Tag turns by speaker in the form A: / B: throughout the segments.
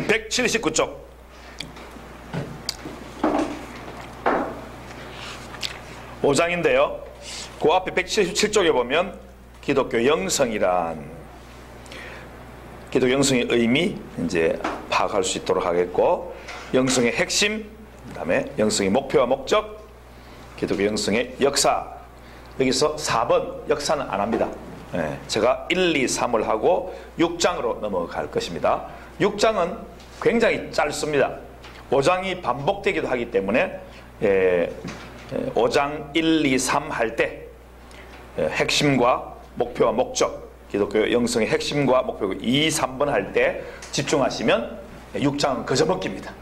A: 179쪽. 오장인데요 그 앞에 177쪽에 보면 기독교 영성이란, 기독교 영성의 의미 이제 파악할 수 있도록 하겠고, 영성의 핵심, 그 다음에 영성의 목표와 목적, 기독교 영성의 역사. 여기서 4번 역사는 안 합니다. 제가 1, 2, 3을 하고 6장으로 넘어갈 것입니다. 6장은 굉장히 짧습니다. 5장이 반복되기도 하기 때문에 5장 1, 2, 3 할 때 핵심과 목표와 목적, 기독교 영성의 핵심과 목표 2, 3번 할 때 집중하시면 6장은 거저먹기입니다.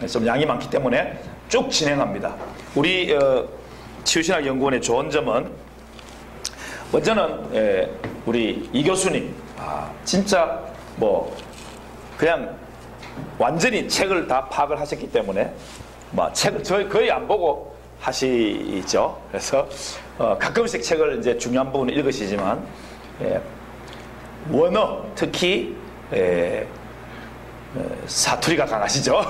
A: 좀 양이 많기 때문에 쭉 진행합니다. 우리 치유신학연구원의 좋은 점은, 먼저는 우리 이 교수님 진짜 뭐 그냥 완전히 책을 다 파악을 하셨기 때문에 책을 저희 거의 안 보고 하시죠. 그래서 가끔씩 책을 이제 중요한 부분을 읽으시지만 원어, 특히 사투리가 강하시죠.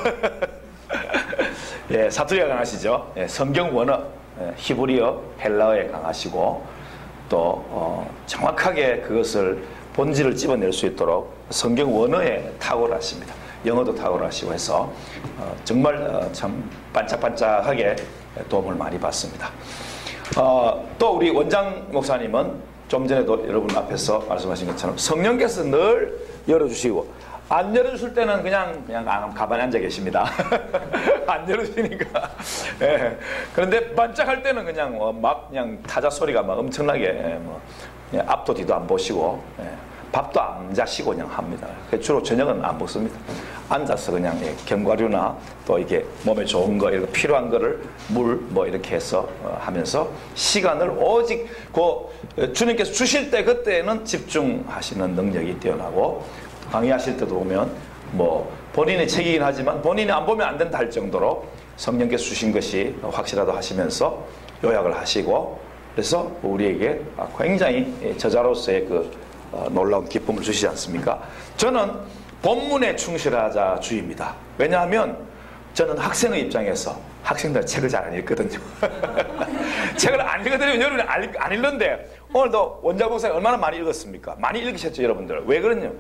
A: 사투리가 강하시죠. 성경 원어, 히브리어, 헬라어에 강하시고, 또 정확하게 그것을 본질을 찝어낼 수 있도록 성경 원어에 탁월하십니다. 영어도 탁월하시고 해서 정말 참 반짝반짝하게 도움을 많이 받습니다. 또 우리 원장 목사님은 좀 전에도 여러분 앞에서 말씀하신 것처럼 성령께서 늘 열어주시고, 안 열어주실 때는 그냥 가만히 앉아 계십니다. 안 열어주시니까. 그런데 반짝할 때는 그냥 타자 소리가 막 엄청나게 앞도 뒤도 안 보시고 밥도 안 자시고 그냥 합니다. 주로 저녁은 안 먹습니다. 앉아서 그냥 견과류나 또 이게 몸에 좋은 거, 이렇게 필요한 거를 물 이렇게 해서 하면서 시간을 오직 주님께서 주실 때 그때는 집중하시는 능력이 뛰어나고, 강의하실 때도 보면 본인의 책이긴 하지만 본인이 안 보면 안 된다 할 정도로 성령께서 주신 것이 확실하다 하시면서 요약을 하시고, 그래서 우리에게 굉장히 저자로서의 놀라운 기쁨을 주시지 않습니까? 저는 본문에 충실하자 주의입니다. 왜냐하면 저는 학생의 입장에서 학생들 책을 잘 안 읽거든요. 책을 안 읽거든요. 여러분이 안 읽는데, 오늘도 원장 목사님 얼마나 많이 읽었습니까? 많이 읽으셨죠, 여러분들? 왜 그러냐?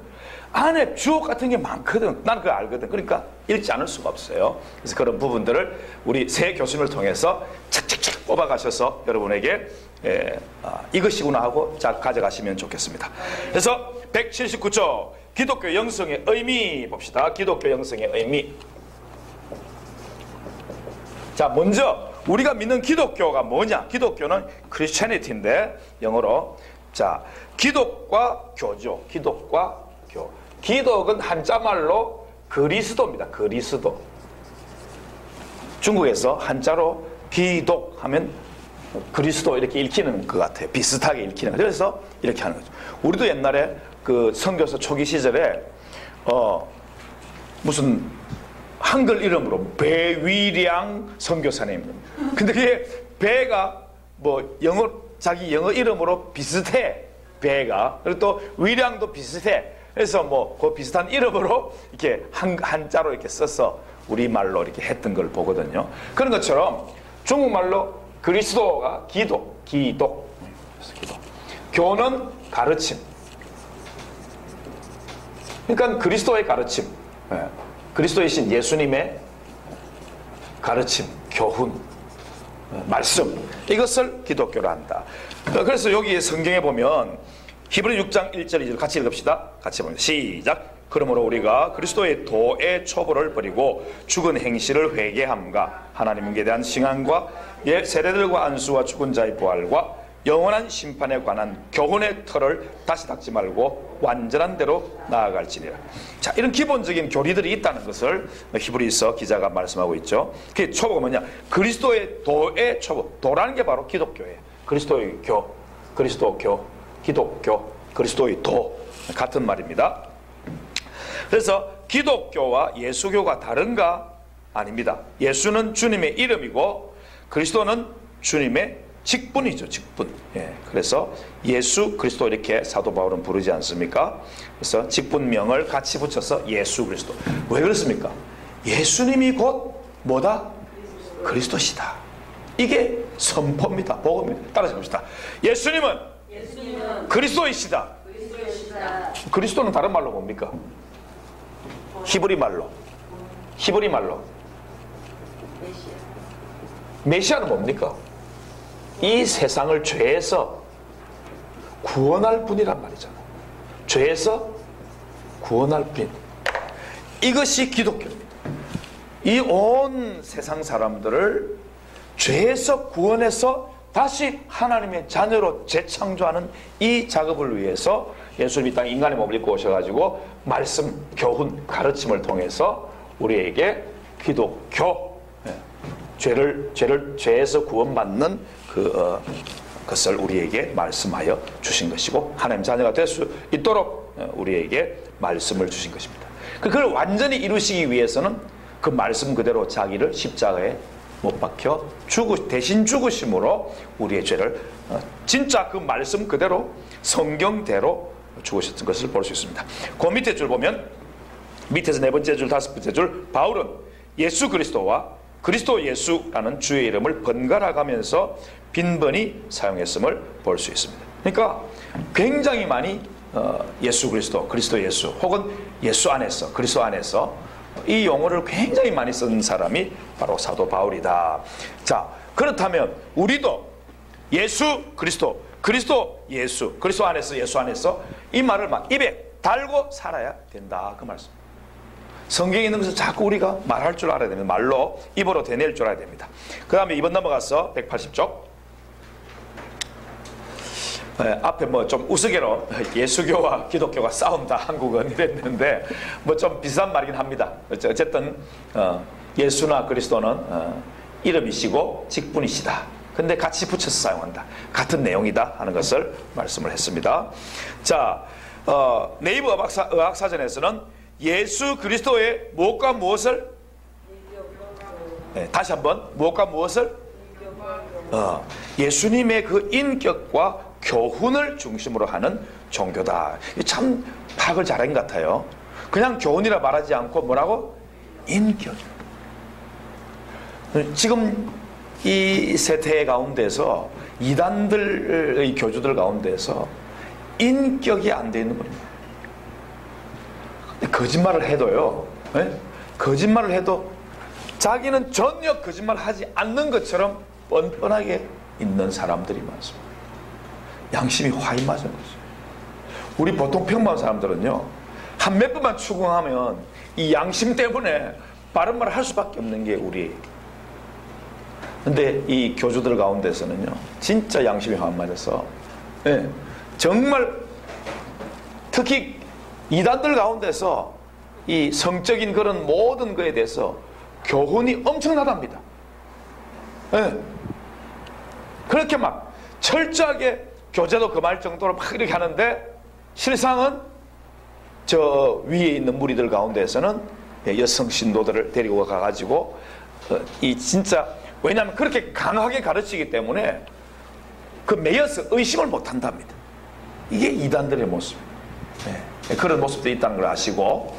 A: 안에 주옥 같은 게 많거든. 난 그거 알거든. 그러니까 읽지 않을 수가 없어요. 그래서 그런 부분들을 우리 새 교수님을 통해서 착착착 뽑아가셔서 여러분에게 이것이구나 하고 가져가시면 좋겠습니다. 그래서 179쪽 기독교 영성의 의미 봅시다. 기독교 영성의 의미. 자, 먼저 우리가 믿는 기독교가 뭐냐? 기독교는 크리스천리티인데 영어로, 자, 기독과 교죠. 기독과 교. 기독은 한자말로 그리스도입니다. 그리스도. 중국에서 한자로 기독 하면 그리스도 이렇게 읽히는 것 같아요. 비슷하게 읽히는 것. 그래서 이렇게 하는 거죠. 우리도 옛날에 선교사 초기 시절에 무슨 한글 이름으로 배위량 선교사님. 근데 그게 배가 자기 영어 이름으로 비슷해. 배가. 그리고 또 위량도 비슷해. 그래서 그 비슷한 이름으로 이렇게 한자로 이렇게 써서 우리말로 이렇게 했던 걸 보거든요. 그런 것처럼 중국말로 그리스도가 기독. 교는 가르침. 그러니까 그리스도의 가르침. 그리스도의 신 예수님의 가르침, 교훈, 말씀, 이것을 기독교로 한다. 그래서 여기 성경에 보면 히브리 6장 1절 2절 같이 읽읍시다. 같이 봅니다. 시작. 그러므로 우리가 그리스도의 도의 초보를 버리고 죽은 행실을 회개함과 하나님께 대한 싱안과 세례들과 안수와 죽은 자의 부활과 영원한 심판에 관한 교훈의 틀을 다시 닦지 말고 완전한 대로 나아갈지니라. 자, 이런 기본적인 교리들이 있다는 것을 히브리서 기자가 말씀하고 있죠. 그 초보가 뭐냐? 그리스도의 도의 초보. 도라는 게 바로 기독교예요. 그리스도의 교, 그리스도 교, 기독교, 그리스도의 도 같은 말입니다. 그래서 기독교와 예수교가 다른가? 아닙니다. 예수는 주님의 이름이고 그리스도는 주님의 직분이죠, 직분. 예, 그래서 예수 그리스도 이렇게 사도 바울은 부르지 않습니까? 그래서 직분명을 같이 붙여서 예수 그리스도. 왜 그렇습니까? 예수님이 곧 뭐다? 그리스도시다. 이게 선포입니다. 복음입니다. 따라서 봅시다. 예수님은 그리스도이시다. 그리스도는 다른 말로 뭡니까? 히브리 말로. 메시아는 뭡니까? 이 세상을 죄에서 구원할 분이란 말이잖아요. 죄에서 구원할 분. 이것이 기독교입니다. 이 온 세상 사람들을 죄에서 구원해서 다시 하나님의 자녀로 재창조하는 이 작업을 위해서 예수님이 땅에 인간의 몸을 입고 오셔가지고 말씀, 교훈, 가르침을 통해서 우리에게 기독교, 죄에서 구원받는 그것을 우리에게 말씀하여 주신 것이고 하나님 자녀가 될 수 있도록 우리에게 말씀을 주신 것입니다. 그걸 완전히 이루시기 위해서는 그 말씀 그대로 자기를 십자가에 못 박혀 대신 죽으심으로 우리의 죄를 진짜 그 말씀 그대로 성경대로 죽으셨던 것을 볼 수 있습니다. 그 밑에 줄 보면 밑에서 네 번째 줄, 다섯 번째 줄, 바울은 예수 그리스도와 그리스도 예수라는 주의 이름을 번갈아 가면서 빈번히 사용했음을 볼 수 있습니다. 그러니까 굉장히 많이 예수 그리스도, 그리스도 예수 혹은 예수 안에서, 그리스도 안에서 이 용어를 굉장히 많이 쓴 사람이 바로 사도 바울이다. 자, 그렇다면 우리도 예수 그리스도, 그리스도 예수, 그리스도 안에서, 예수 안에서 이 말을 막 입에 달고 살아야 된다, 그 말씀. 성경에 있는 것을 자꾸 우리가 말할 줄 알아야 됩니다. 말로 입으로 되낼 줄 알아야 됩니다. 그 다음에 2번 넘어가서 180쪽. 앞에 뭐 좀 우스개로 예수교와 기독교가 싸운다 한국은 이랬는데 뭐 좀 비슷한 말이긴 합니다. 어쨌든 예수나 그리스도는 이름이시고 직분이시다. 근데 같이 붙여서 사용한다. 같은 내용이다 하는 것을 말씀을 했습니다. 자, 네이버 의학사전에서는 예수 그리스도의 무엇과 무엇을 다시 한번 무엇과 무엇을 예수님의 그 인격과 교훈을 중심으로 하는 종교다. 참 파악을 잘한 것 같아요. 그냥 교훈이라 말하지 않고 뭐라고? 인격. 지금 이 세태 가운데서 이단들의 교주들 가운데서 인격이 안 돼 있는 겁니다. 거짓말을 해도요, 거짓말을 해도 자기는 전혀 거짓말 하지 않는 것처럼 뻔뻔하게 있는 사람들이 많습니다. 양심이 화이 맞은 거죠. 우리 보통 평범한 사람들은요, 한 몇 번만 추궁하면 이 양심 때문에 바른 말을 할 수밖에 없는 게 우리. 근데 이 교주들 가운데서는요, 진짜 양심이 화 맞아서, 정말 특히 이단들 가운데서 이 성적인 그런 모든 것에 대해서 교훈이 엄청나답니다. 그렇게 막 철저하게 교제도 금할 정도로 막 이렇게 하는데 실상은 저 위에 있는 무리들 가운데서는 여성 신도들을 데리고 가가지고 이 진짜 왜냐하면 그렇게 강하게 가르치기 때문에 그 매여서 의심을 못 한답니다. 이게 이단들의 모습입니다. 그런 모습도 있다는 걸 아시고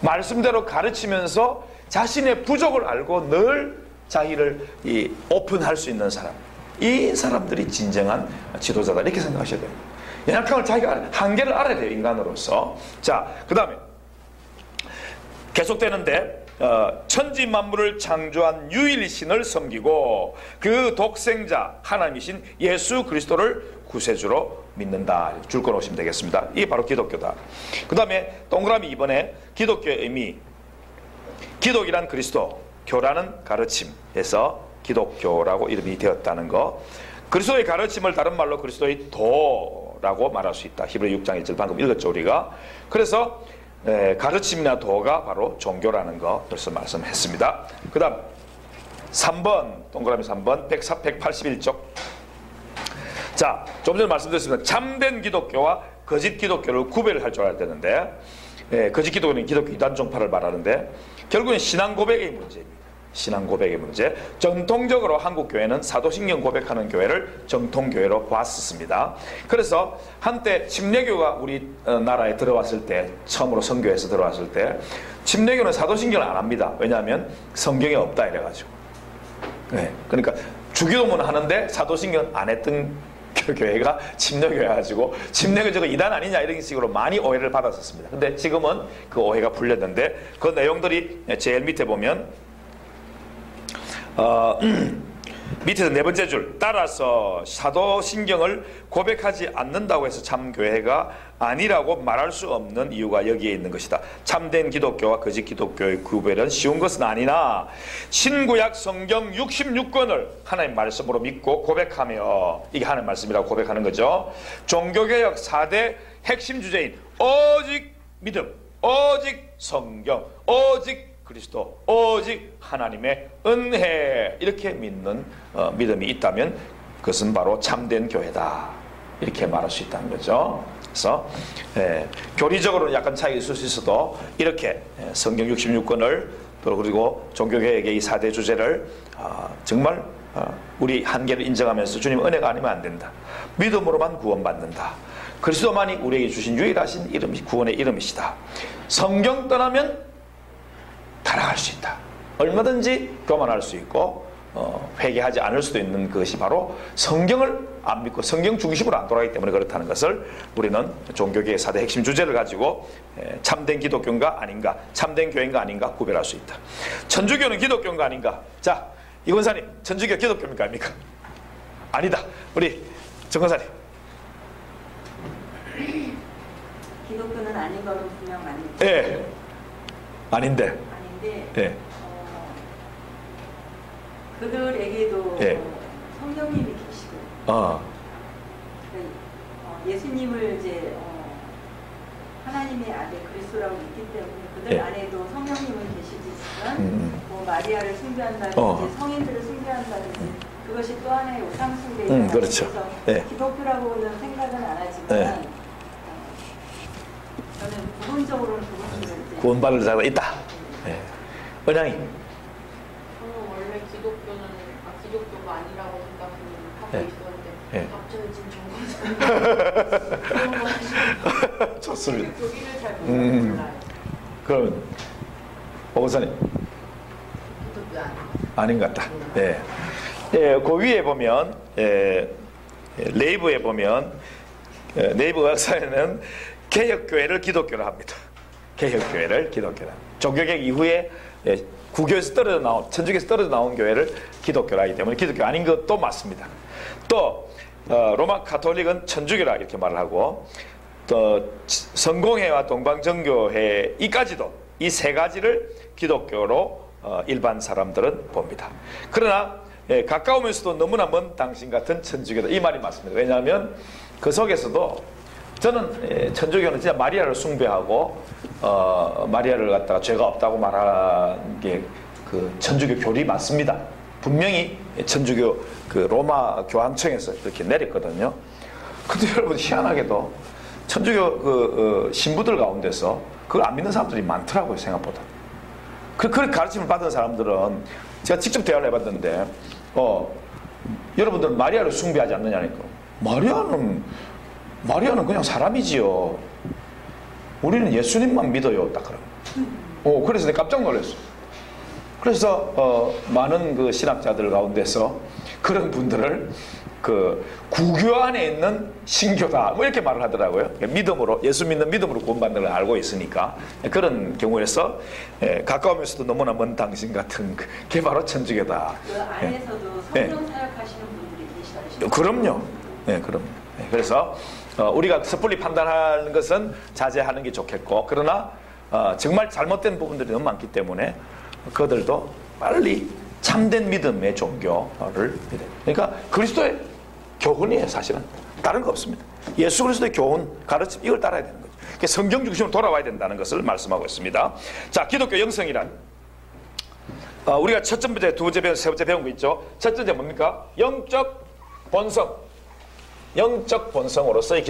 A: 말씀대로 가르치면서 자신의 부족을 알고 늘 자기를 오픈할 수 있는 사람, 이 사람들이 진정한 지도자다 이렇게 생각하셔야 돼요. 연약함을 자기가 한계를 알아야 돼요, 인간으로서. 자, 그 다음에 계속되는데 천지 만물을 창조한 유일신을 섬기고 그 독생자 하나님이신 예수 그리스도를 구세주로 믿는다. 줄 꺼놓으시면 되겠습니다. 이게 바로 기독교다. 그 다음에 동그라미 이번에 기독교의 의미, 기독이란 그리스도, 교라는 가르침에서 기독교라고 이름이 되었다는 거. 그리스도의 가르침을 다른 말로 그리스도의 도라고 말할 수 있다. 히브리 6장 1절 방금 읽었죠, 우리가. 그래서 가르침이나 도가 바로 종교라는 거 벌써 말씀했습니다. 그 다음 3번 동그라미 3번 181쪽. 자, 좀 전에 말씀드렸습니다. 참된 기독교와 거짓 기독교를 구별을 할 줄 알아야 되는데 거짓 기독교는 기독교 이단 종파를 말하는데 결국은 신앙 고백의 문제입니다. 신앙 고백의 문제. 전통적으로 한국 교회는 사도신경 고백하는 교회를 정통교회로 봤었습니다. 그래서 한때 침례교가 우리 나라에 들어왔을 때, 처음으로 선교에서 들어왔을 때 침례교는 사도신경을 안 합니다. 왜냐하면 성경에 없다 이래가지고. 네, 그러니까 주기도문 하는데 사도신경 안 했던 교회가 침례교회가지고 침례교 저거 이단 아니냐 이런 식으로 많이 오해를 받았었습니다. 근데 지금은 그 오해가 풀렸는데 그 내용들이 제일 밑에 보면 밑에서 네 번째 줄, 따라서 사도신경을 고백하지 않는다고 해서 참교회가 아니라고 말할 수 없는 이유가 여기에 있는 것이다. 참된 기독교와 거짓 기독교의 구별은 쉬운 것은 아니나 신구약 성경 66권을 하나님 말씀으로 믿고 고백하며, 이게 하나님 말씀이라고 고백하는 거죠. 종교개혁 4대 핵심 주제인 오직 믿음, 오직 성경, 오직 그리스도, 오직 하나님의 은혜, 이렇게 믿는 믿음이 있다면 그것은 바로 참된 교회다, 이렇게 말할 수 있다는 거죠. 그래서 교리적으로는 약간 차이가 있을 수 있어도 이렇게 성경 66권을 또 그리고 종교개혁의 이 4대 주제를 정말 우리 한계를 인정하면서 주님 은혜가 아니면 안 된다, 믿음으로만 구원받는다, 그리스도만이 우리에게 주신 유일하신 이름이 구원의 이름이시다, 성경 떠나면 타락할 수 있다, 얼마든지 교만할 수 있고 회개하지 않을 수도 있는 것이 바로 성경을 안 믿고 성경 중심으로 안 돌아가기 때문에 그렇다는 것을 우리는 종교계의 4대 핵심 주제를 가지고 참된 기독교인가 아닌가, 참된 교회인가 아닌가 구별할 수 있다. 천주교는 기독교인가 아닌가? 자, 이 권사님, 천주교 기독교입니까 아닙니까? 아니다. 우리 정 권사님.
B: 기독교는 아닌 거는 분명 아닌데.
A: 예. 아닌데. 예.
B: 그들에게도 성령님이 계시고 예수님을 이제 하나님의 아들 그리스도라고 믿기 때문에 그들 안에도 성령님은 계시지만 뭐 마리아를 숭배한다든지 성인들을 숭배한다든지 그것이 또 하나의 우상 숭배이다.
A: 그렇죠.
B: 그래서 기독교라고는 생각은 안 하지만 저는 부분적으로는 그것을
A: 구원받을 자가 있다. 은양이.
C: 저는 원래 기독교가 아니라고 생각하고 있었는데 갑자기 지금 정권
A: 좋습니다.
C: 교리를 잘 몰라요.
A: 그러면 오사님
C: 기독교
A: 아닌 것 같다. 그 위에 보면 레이브에 보면 네이버 역사에는 개혁교회를 기독교로 합니다. 개혁교회를 기독교로. 종교개혁 이후에 구교에서 떨어져 나온, 천주교에서 떨어져 나온 교회를 기독교라 하기 때문에 기독교 아닌 것도 맞습니다. 또 로마 가톨릭은 천주교라 이렇게 말을 하고, 또 성공회와 동방정교회 이까지도 이 세 가지를 기독교로 일반 사람들은 봅니다. 그러나 가까우면서도 너무나 먼 당신 같은 천주교다, 이 말이 맞습니다. 왜냐하면 그 속에서도 저는 천주교는 진짜 마리아를 숭배하고 마리아를 갖다가 죄가 없다고 말하는 게 그 천주교 교리 맞습니다. 분명히 천주교 그 로마 교황청에서 그렇게 내렸거든요. 근데 여러분 희한하게도 천주교 그 신부들 가운데서 그걸 안 믿는 사람들이 많더라고요, 생각보다. 그렇게 가르침을 받은 사람들은 제가 직접 대화를 해봤는데 여러분들은 마리아를 숭배하지 않느냐니까. 마리아는 그냥 사람이지요. 우리는 예수님만 믿어요. 딱 그러면. 그래서 내가 깜짝 놀랐어. 그래서 많은 그 신학자들 가운데서 그런 분들을 그 구교 안에 있는 신교다 뭐 이렇게 말을 하더라고요. 믿음으로, 예수 믿는 믿음으로 구원받는 걸 알고 있으니까. 그런 경우에서 가까우면서도 너무나 먼 당신 같은 그게 바로 천주교다.
B: 그 안에서도 성령 사역하시는 분들이 계시다.
A: 그럼요. 그럼요. 그래서 우리가 섣불리 판단하는 것은 자제하는 게 좋겠고, 그러나 정말 잘못된 부분들이 너무 많기 때문에 그들도 빨리 참된 믿음의 종교를 믿어요. 그러니까 그리스도의 교훈이에요. 사실은 다른 거 없습니다. 예수 그리스도의 교훈, 가르침, 이걸 따라야 되는 거죠. 그러니까 성경 중심으로 돌아와야 된다는 것을 말씀하고 있습니다. 자, 기독교 영성이란 우리가 첫 번째, 두 번째 배운, 세 번째 배운 거 있죠. 첫 번째 뭡니까? 영적 본성. 영적 본성으로서의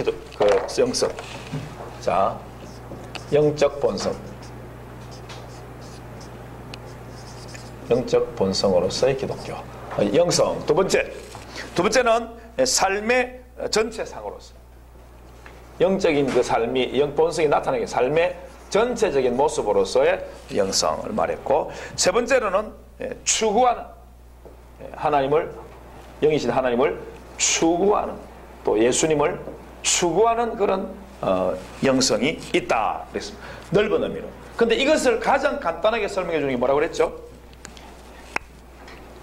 A: 영성. 자, 영적 본성. 영적 본성으로서의 기독교 영성. 두 번째는 삶의 전체상으로서 영적인 그 삶이 본성이 나타나게 삶의 전체적인 모습으로서의 영성을 말했고, 세 번째로는 추구하는 하나님을, 영이신 하나님을 추구하는, 또 예수님을 추구하는 그런 영성이 있다 그랬습니다. 넓은 의미로. 근데 이것을 가장 간단하게 설명해 주는 게 뭐라고 그랬죠?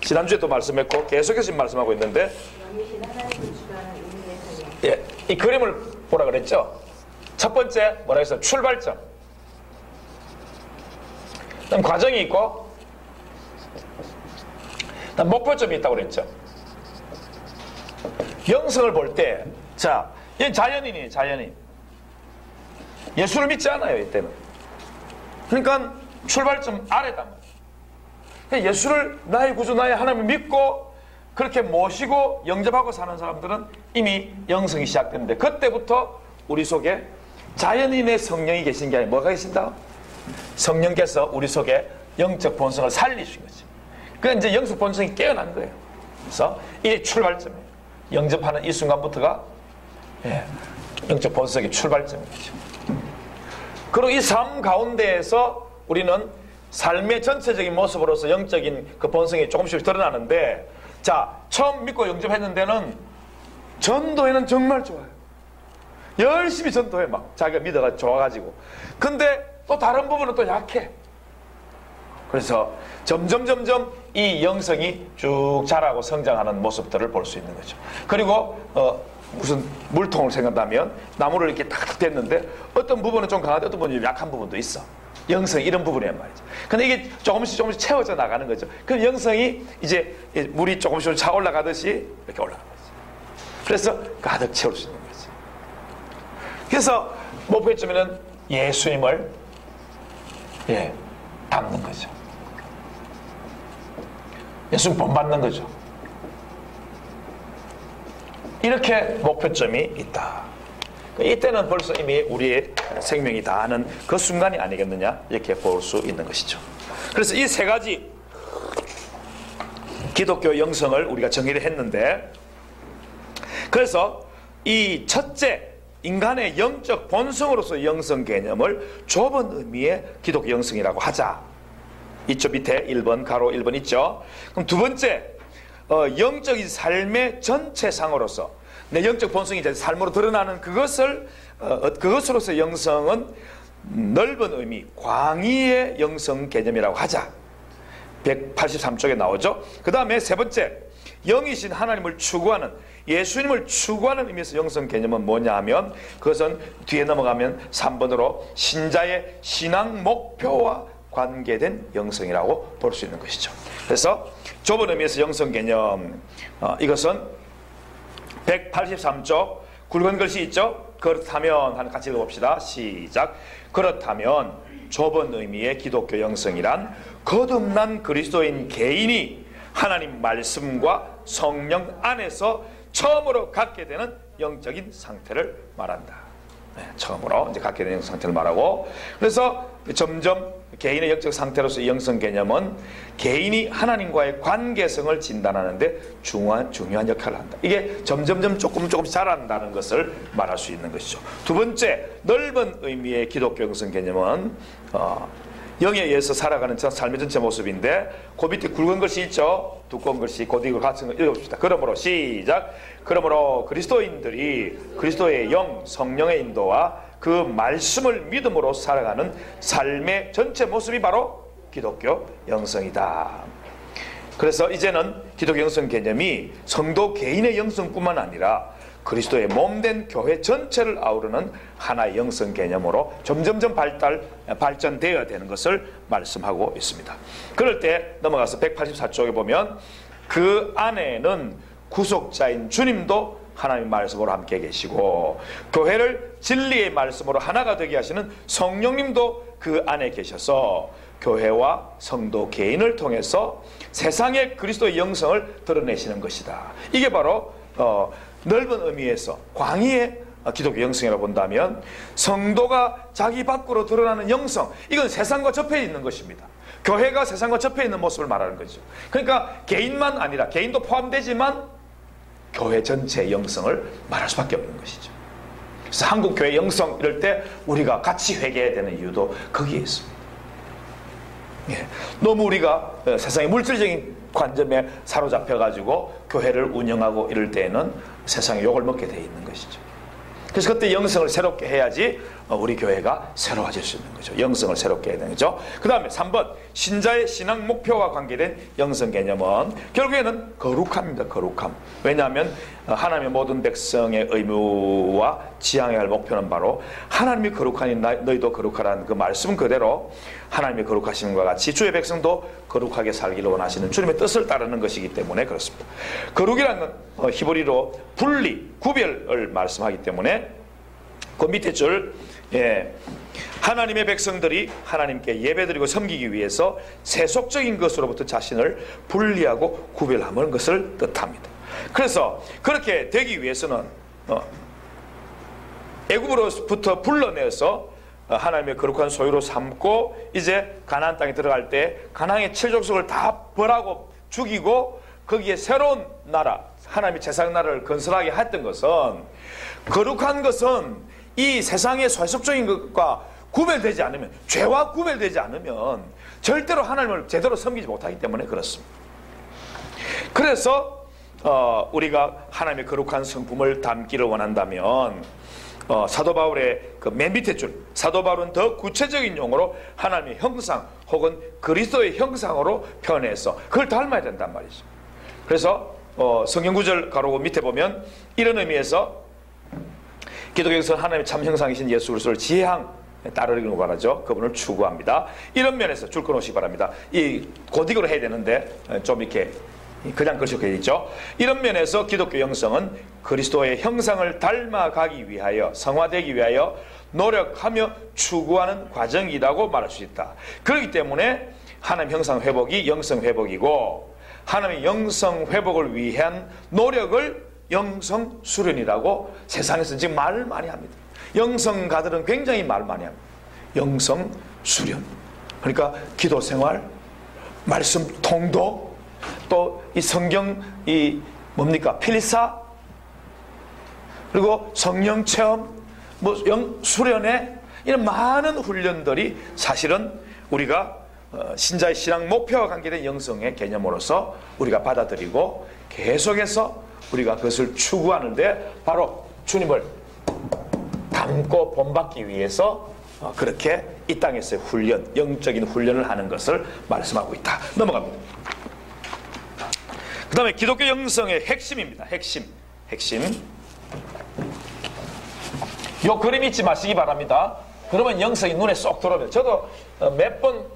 A: 지난주에 또 말씀했고 계속해서 말씀하고 있는데,
B: 영이신 하나님을 주관하는 의미에서
A: 예, 이 그림을 보라 그랬죠? 첫 번째 뭐라 했어요? 출발점. 그다음 과정이 있고, 그다음 목표점이 있다고 그랬죠. 영성을 볼 때, 자, 얘 자연인이에요, 자연인. 예수를 믿지 않아요, 이때는. 그러니까 출발점 아래단 말이에요. 예수를 나의 구주, 나의 하나님을 믿고 그렇게 모시고 영접하고 사는 사람들은 이미 영성이 시작되는데, 그때부터 우리 속에 자연인의 성령이 계신 게 아니라 뭐가 계신다? 성령께서 우리 속에 영적 본성을 살리신 거지. 그러니까 이제 영적 본성이 깨어난 거예요. 그래서 이게 출발점이에요. 영접하는 이 순간부터가 영적 본성의 출발점이죠. 그리고 이 삶 가운데에서 우리는 삶의 전체적인 모습으로서 영적인 그 본성이 조금씩 드러나는데, 자, 처음 믿고 영접했는 데는 전도에는 정말 좋아요. 열심히 전도해, 막 자기가 믿어가 좋아가지고. 근데 또 다른 부분은 또 약해. 그래서 점점 이 영성이 쭉 자라고 성장하는 모습들을 볼 수 있는 거죠. 그리고 무슨 물통을 생각하면 나무를 이렇게 탁탁 댔는데 어떤 부분은 좀 강하고 어떤 부분은 좀 약한 부분도 있어. 영성 이런 부분이란 말이죠. 근데 이게 조금씩 채워져 나가는 거죠. 그럼 영성이 이제 물이 조금씩 차 올라가듯이 이렇게 올라가는 거죠. 그래서 가득 채울 수 있는 거죠. 그래서 목표점에는 예수님을 닮는 거죠. 예수님 본받는 거죠. 이렇게 목표점이 있다. 이때는 벌써 이미 우리의 생명이 다하는 그 순간이 아니겠느냐, 이렇게 볼 수 있는 것이죠. 그래서 이 세 가지 기독교 영성을 우리가 정의를 했는데, 그래서 이 첫째 인간의 영적 본성으로서 영성 개념을 좁은 의미의 기독교 영성이라고 하자. 이쪽 밑에 1번 가로 1번 있죠. 그럼 두 번째, 영적인 삶의 전체상으로서 내 영적 본성이 이제 삶으로 드러나는 그것으로서 영성은 넓은 의미, 광의의 영성 개념이라고 하자. 183쪽에 나오죠. 그 다음에 세 번째, 영이신 하나님을 추구하는, 예수님을 추구하는 의미에서 영성 개념은 뭐냐 하면, 그것은 뒤에 넘어가면 3번으로 신자의 신앙 목표와 관계된 영성이라고 볼 수 있는 것이죠. 그래서 좁은 의미에서 영성 개념, 이것은 183쪽 굵은 글씨 있죠? 그렇다면, 같이 읽어봅시다. 시작. 그렇다면 좁은 의미의 기독교 영성이란 거듭난 그리스도인 개인이 하나님 말씀과 성령 안에서 처음으로 갖게 되는 영적인 상태를 말한다. 처음으로 이제 갖게 되는 상태를 말하고, 그래서 점점 개인의 영적 상태로서 영성 개념은 개인이 하나님과의 관계성을 진단하는데 중요한 역할을 한다. 이게 점점 조금씩 자란다는 것을 말할 수 있는 것이죠. 두 번째, 넓은 의미의 기독교 영성 개념은 영에 의해서 살아가는 삶의 전체 모습인데, 그 밑에 굵은 글씨 있죠? 두꺼운 글씨, 곧 이거 같이 읽어봅시다. 그러므로 시작. 그러므로 그리스도인들이 그리스도의 영, 성령의 인도와 그 말씀을 믿음으로 살아가는 삶의 전체 모습이 바로 기독교 영성이다. 그래서 이제는 기독교 영성 개념이 성도 개인의 영성뿐만 아니라 그리스도의 몸된 교회 전체를 아우르는 하나의 영성 개념으로 점점점 발전되어야 되는 것을 말씀하고 있습니다. 그럴 때 넘어가서 184쪽에 보면 그 안에는 구속자인 주님도 하나님의 말씀으로 함께 계시고, 교회를 진리의 말씀으로 하나가 되게 하시는 성령님도 그 안에 계셔서 교회와 성도 개인을 통해서 세상의 그리스도의 영성을 드러내시는 것이다. 이게 바로 넓은 의미에서 광의의 기독교 영성이라고 본다면 성도가 자기 밖으로 드러나는 영성, 이건 세상과 접해 있는 것입니다. 교회가 세상과 접해 있는 모습을 말하는 거죠. 그러니까 개인만 아니라, 개인도 포함되지만 교회 전체의 영성을 말할 수밖에 없는 것이죠. 그래서 한국 교회 영성 이럴 때 우리가 같이 회개해야 되는 이유도 거기에 있습니다. 예. 너무 우리가 세상의 물질적인 관점에 사로잡혀가지고 교회를 운영하고 이럴 때에는 세상에 욕을 먹게 돼 있는 것이죠. 그래서 그때 영성을 새롭게 해야지 우리 교회가 새로워질 수 있는 거죠. 영성을 새롭게 해야 되는 거죠. 그 다음에 3번, 신자의 신앙 목표와 관계된 영성 개념은 결국에는 거룩함입니다. 거룩함. 왜냐하면 하나님의 모든 백성의 의무와 지향해야 할 목표는 바로 하나님이 거룩하니 너희도 거룩하라는 그 말씀 그대로 하나님의 거룩하심과 같이 주의 백성도 거룩하게 살기를 원하시는 주님의 뜻을 따르는 것이기 때문에 그렇습니다. 거룩이라는 건 히브리로 분리, 구별을 말씀하기 때문에 그 밑에 줄, 하나님의 백성들이 하나님께 예배드리고 섬기기 위해서 세속적인 것으로부터 자신을 분리하고 구별하는 것을 뜻합니다. 그래서 그렇게 되기 위해서는 애굽으로부터 불러내서 하나님의 거룩한 소유로 삼고 이제 가나안 땅에 들어갈 때 가나안의 7족속을 다 벌하고 죽이고 거기에 새로운 나라, 하나님의 제사장 나라를 건설하게 했던 것은, 거룩한 것은 이 세상의 세속적인 것과 구별되지 않으면, 죄와 구별되지 않으면 절대로 하나님을 제대로 섬기지 못하기 때문에 그렇습니다. 그래서 우리가 하나님의 거룩한 성품을 담기를 원한다면 사도 바울의 그 맨 밑에 줄, 사도 바울은 더 구체적인 용어로 하나님의 형상 혹은 그리스도의 형상으로 표현해서 그걸 닮아야 된단 말이죠. 그래서 성경 구절 가로고 밑에 보면 이런 의미에서 기독교에서 하나님의 참 형상이신 예수 그리스도를 지향 따르기를 바라죠. 그분을 추구합니다. 이런 면에서 줄 끊으시기 바랍니다. 이 고딕으로 해야 되는데 좀 이렇게 그냥 그렇게 있죠. 이런 면에서 기독교 영성은 그리스도의 형상을 닮아가기 위하여, 성화되기 위하여 노력하며 추구하는 과정이라고 말할 수 있다. 그렇기 때문에 하나님 형상 회복이 영성 회복이고, 하나님의 영성 회복을 위한 노력을 영성 수련이라고 세상에서 지금 말을 많이 합니다. 영성가들은 굉장히 말 많이 합니다. 영성 수련. 그러니까 기도 생활, 말씀 통독, 또 이 성경 이 뭡니까? 필사, 그리고 성령 체험, 뭐 수련회, 이런 많은 훈련들이 사실은 우리가 신자의 신앙 목표와 관계된 영성의 개념으로서 우리가 받아들이고 계속해서 우리가 그것을 추구하는데 바로 주님을 닮고 본받기 위해서 그렇게 이 땅에서의 훈련, 영적인 훈련을 하는 것을 말씀하고 있다. 넘어갑니다. 그 다음에 기독교 영성의 핵심입니다. 핵심. 요 그림 잊지 마시기 바랍니다. 그러면 영성이 눈에 쏙 들어오면, 저도 몇 번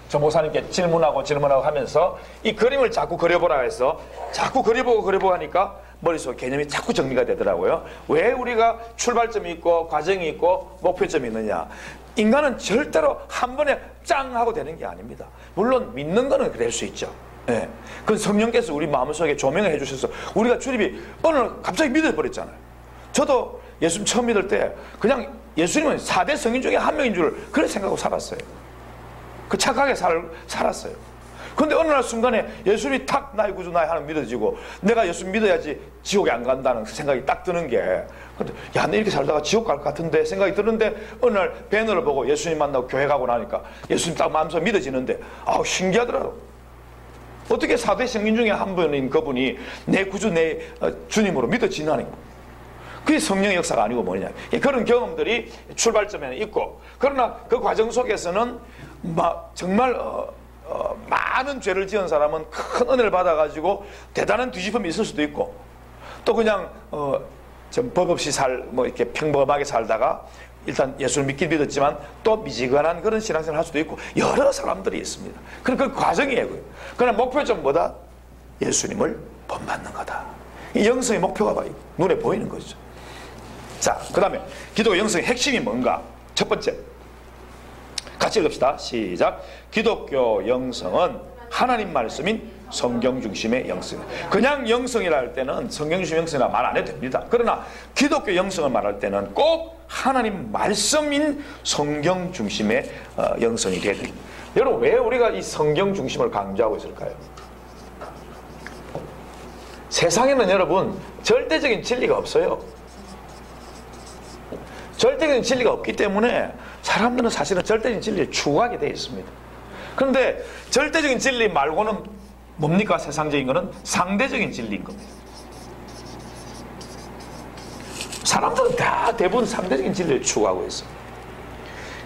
A: 저 목사님께 질문하고 하면서 이 그림을 자꾸 그려보라 해서 자꾸 그려보고 하니까 머릿속 개념이 자꾸 정리가 되더라고요. 왜 우리가 출발점이 있고 과정이 있고 목표점이 있느냐. 인간은 절대로 한 번에 짱 하고 되는 게 아닙니다. 물론 믿는 거는 그럴 수 있죠. 예. 그 성령께서 우리 마음속에 조명을 해주셔서 우리가 주님이 어느 날 갑자기 믿어버렸잖아요. 저도 예수님 처음 믿을 때 그냥 예수님은 4대 성인 중에 한 명인 줄 그렇게 생각하고 살았어요. 그 착하게 살았어요. 그런데 어느 날 순간에 예수님이 탁 나의 구주 나의 하나님 믿어지고 내가 예수님 믿어야지 지옥에 안 간다는 생각이 딱 드는 게, 근데 야, 내 이렇게 살다가 지옥 갈 것 같은데 생각이 드는데 어느 날 배너를 보고 예수님 만나고 교회 가고 나니까 예수님 딱 마음속에 믿어지는데 아우 신기하더라고. 어떻게 4대 성인 중에 한 분인 그분이 내 구주 내 주님으로 믿어지나니까. 그게 성령의 역사가 아니고 뭐냐. 그런 경험들이 출발점에는 있고, 그러나 그 과정 속에서는 정말 많은 죄를 지은 사람은 큰 은혜를 받아가지고 대단한 뒤집음이 있을 수도 있고, 또 그냥 좀 법 없이 이렇게 평범하게 살다가 일단 예수를 믿긴 믿었지만 또 미지근한 그런 신앙생활을 할 수도 있고, 여러 사람들이 있습니다. 그런 그 과정이에요. 그러나 목표점 뭐다? 예수님을 본받는 거다. 이 영성의 목표가 눈에 보이는 거죠. 자, 그 다음에 기독교 영성의 핵심이 뭔가? 첫 번째, 같이 읽읍시다. 시작. 기독교 영성은 하나님 말씀인 성경 중심의 영성. 그냥 영성이라 할 때는 성경 중심 영성이라 말 안 해도 됩니다. 그러나 기독교 영성을 말할 때는 꼭 하나님 말씀인 성경 중심의 영성이 돼야 됩니다. 여러분, 왜 우리가 이 성경 중심을 강조하고 있을까요? 세상에는 여러분 절대적인 진리가 없어요. 절대적인 진리가 없기 때문에 사람들은 사실은 절대적인 진리를 추구하게 되어 있습니다. 그런데 절대적인 진리 말고는 뭡니까? 세상적인 것은 상대적인 진리인 겁니다. 사람들은 다 대부분 상대적인 진리를 추구하고 있어요.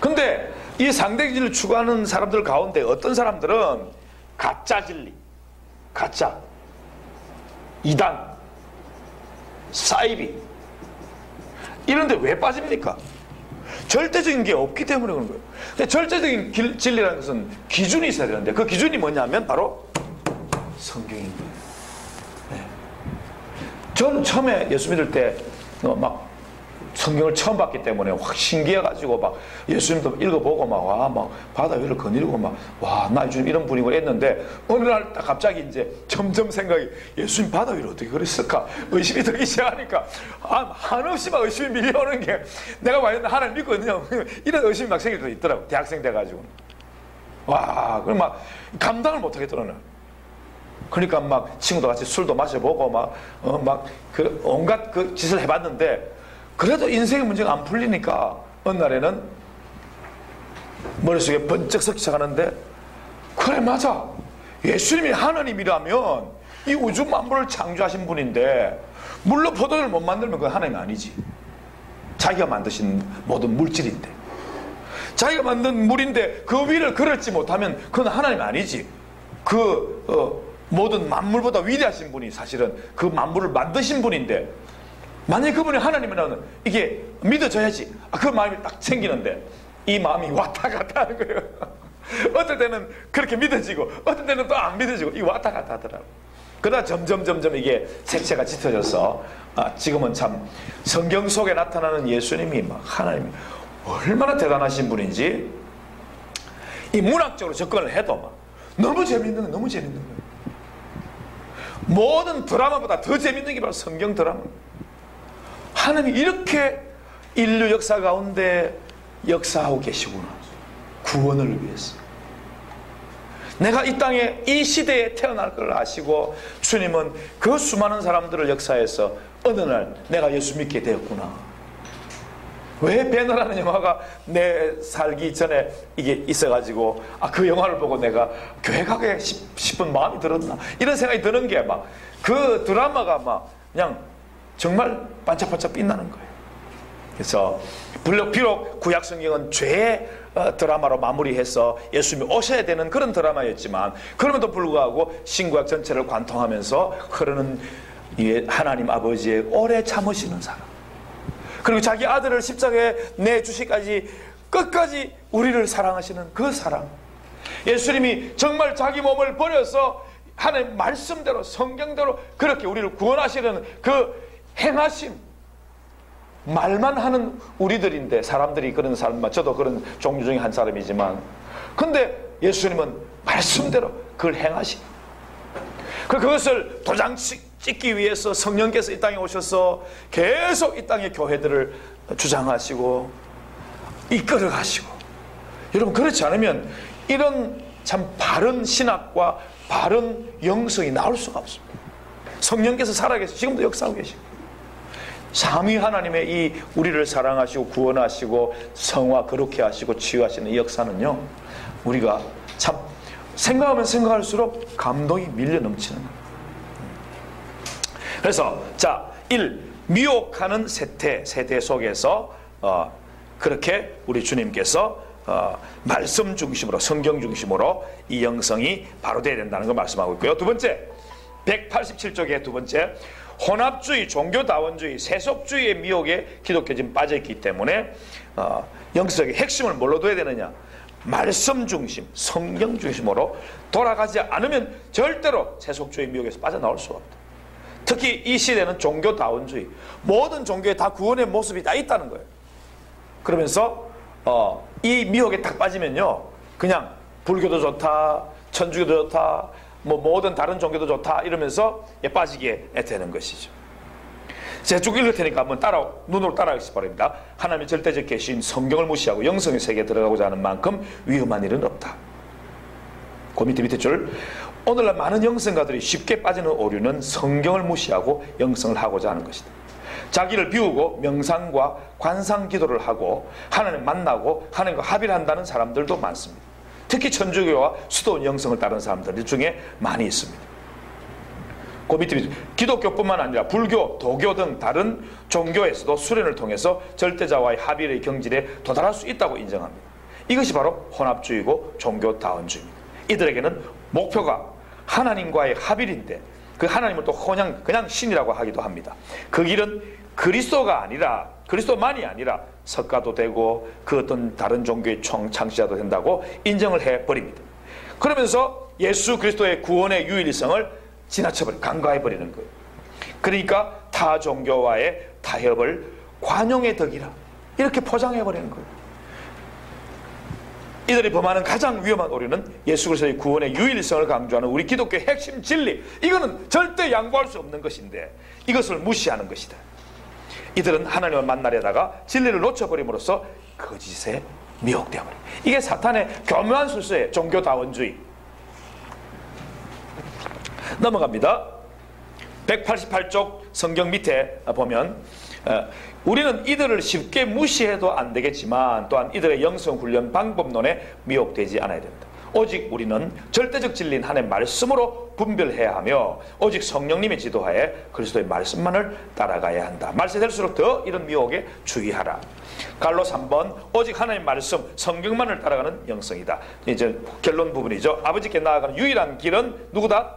A: 근데 이 상대적인 진리를 추구하는 사람들 가운데 어떤 사람들은 가짜 진리, 가짜, 이단, 사이비 이런데 왜 빠집니까? 절대적인 게 없기 때문에 그런 거예요. 근데 절대적인 진리라는 것은 기준이 있어야 되는데 그 기준이 뭐냐면 바로 성경인 거예요. 네. 저는 처음에 예수 믿을 때 막 성경을 처음 봤기 때문에 확 신기해가지고 막 예수님도 읽어보고 막 바다 위를 거닐고 나 요즘 이런 분이고 했는데 어느 날 딱 갑자기 이제 점점 생각이 예수님 바다 위를 어떻게 그랬을까 의심이 들기 시작하니까 한없이 막 의심이 밀려오는 게 내가 과연 하나님 믿거든요. 이런 의심이 막 생길 때 있더라고. 대학생 돼가지고 그럼 막 감당을 못 하겠더라고요. 그러니까 막 친구도 같이 술도 마셔보고 그 온갖 그 짓을 해봤는데 그래도 인생의 문제가 안 풀리니까 어느 날에는 머릿속에 번쩍 서기 시작하는데 그래 맞아, 예수님이 하나님이라면 이 우주 만물을 창조하신 분인데 물로 포도를 못 만들면 그건 하나님이 아니지. 자기가 만드신 모든 물질인데 자기가 만든 물인데 그 위를 걸을지 못하면 그건 하나님이 아니지. 모든 만물보다 위대하신 분이 사실은 그 만물을 만드신 분인데 만약에 그분이 하나님이라면 이게 믿어져야지. 그 마음이 딱 생기는데 이 마음이 왔다 갔다 하는 거예요. 어떨 때는 그렇게 믿어지고 어떨 때는 또 안 믿어지고 이 왔다 갔다 하더라고요. 그러다 점점 이게 색채가 짙어져서 지금은 참 성경 속에 나타나는 예수님이 하나님이 얼마나 대단하신 분인지 이 문학적으로 접근을 해도 너무 재밌는 거예요. 모든 드라마보다 더 재밌는 게 바로 성경 드라마입니다. 하나님이 이렇게 인류 역사 가운데 역사하고 계시구나. 구원을 위해서. 내가 이 땅에 이 시대에 태어날 걸 아시고 주님은 그 수많은 사람들을 역사해서 어느 날 내가 예수 믿게 되었구나. 왜 배너라는 영화가 내 살기 전에 이게 있어가지고 그 영화를 보고 내가 교회 가게 싶은 마음이 들었나 이런 생각이 드는 게 그 드라마가 그냥 정말 반짝반짝 빛나는 거예요. 그래서 비록 구약 성경은 죄의 드라마로 마무리해서 예수님이 오셔야 되는 그런 드라마였지만 그럼에도 불구하고 신구약 전체를 관통하면서 흐르는 하나님 아버지의 오래 참으시는 사랑, 그리고 자기 아들을 십자가에 내주시기까지 끝까지 우리를 사랑하시는 그 사랑, 예수님이 정말 자기 몸을 버려서 하나님 말씀대로 성경대로 그렇게 우리를 구원하시려는 그 행하심, 말만 하는 우리들인데 사람들이 그런 사람, 저도 그런 종류 중에 한 사람이지만 근데 예수님은 말씀대로 그걸 행하시. 그것을 도장 찍기 위해서 성령께서 이 땅에 오셔서 계속 이 땅의 교회들을 주장하시고 이끌어 가시고, 여러분 그렇지 않으면 이런 참 바른 신학과 바른 영성이 나올 수가 없습니다. 성령께서 살아계시고 지금도 역사하고 계시고 삼위 하나님의 이 우리를 사랑하시고 구원하시고 성화 거룩해 하시고 치유하시는 이 역사는요, 우리가 참 생각하면 생각할수록 감동이 밀려 넘치는 거예요. 그래서 1. 미혹하는 세대 속에서 그렇게 우리 주님께서 말씀 중심으로 성경 중심으로 이 영성이 바로 되어야 된다는 걸 말씀하고 있고요. 두 번째, 187쪽의 두 번째, 혼합주의, 종교다원주의, 세속주의의 미혹에 기독교 지금 빠져있기 때문에 영성의 핵심을 뭘로 둬야 되느냐? 말씀 중심, 성경 중심으로 돌아가지 않으면 절대로 세속주의 미혹에서 빠져나올 수가 없다. 특히 이 시대는 종교다원주의, 모든 종교에 다 구원의 모습이 다 있다는 거예요. 그러면서 이 미혹에 딱 빠지면요, 그냥 불교도 좋다, 천주교도 좋다, 뭐 모든 다른 종교도 좋다 이러면서 빠지게 되는 것이죠. 제가 쭉 읽을 테니까 한번 눈으로 따라하시기 바랍니다. 하나님의 절대적 계신 성경을 무시하고 영성의 세계에 들어가고자 하는 만큼 위험한 일은 없다. 그 밑에 줄. 오늘날 많은 영성가들이 쉽게 빠지는 오류는 성경을 무시하고 영성을 하고자 하는 것이다. 자기를 비우고 명상과 관상 기도를 하고 하나님 만나고 하나님과 합의를 한다는 사람들도 많습니다. 특히 천주교와 수도원 영성을 따르는 사람들 중에 많이 있습니다. 그 밑에 기독교뿐만 아니라 불교, 도교 등 다른 종교에서도 수련을 통해서 절대자와의 합의의 경질에 도달할 수 있다고 인정합니다. 이것이 바로 혼합주의고 종교다원주의입니다. 이들에게는 목표가 하나님과의 합일인데 그 하나님을 또 그냥 신이라고 하기도 합니다. 그 길은 그리스도만이 아니라 석가도 되고 그 어떤 다른 종교의 창시자도 된다고 인정을 해버립니다. 그러면서 예수 그리스도의 구원의 유일성을 간과해버리는 거예요. 그러니까 타 종교와의 타협을 관용의 덕이라 이렇게 포장해버리는 거예요. 이들이 범하는 가장 위험한 오류는 예수 그리스도의 구원의 유일성을 강조하는 우리 기독교의 핵심 진리, 이거는 절대 양보할 수 없는 것인데 이것을 무시하는 것이다. 이들은 하나님을 만나려다가 진리를 놓쳐버림으로써 거짓에 미혹되어버려요. 이게 사탄의 교묘한 술수예요. 종교다원주의. 넘어갑니다. 188쪽 성경 밑에 보면 우리는 이들을 쉽게 무시해도 안 되겠지만 또한 이들의 영성훈련 방법론에 미혹되지 않아야 됩니다. 오직 우리는 절대적 진리인 하나님의 말씀으로 분별해야 하며 오직 성령님의 지도하에 그리스도의 말씀만을 따라가야 한다. 말세될수록 더 이런 미혹에 주의하라. 갈로 3번 오직 하나님의 말씀 성경만을 따라가는 영성이다. 이제 결론 부분이죠. 아버지께 나아가는 유일한 길은 누구다?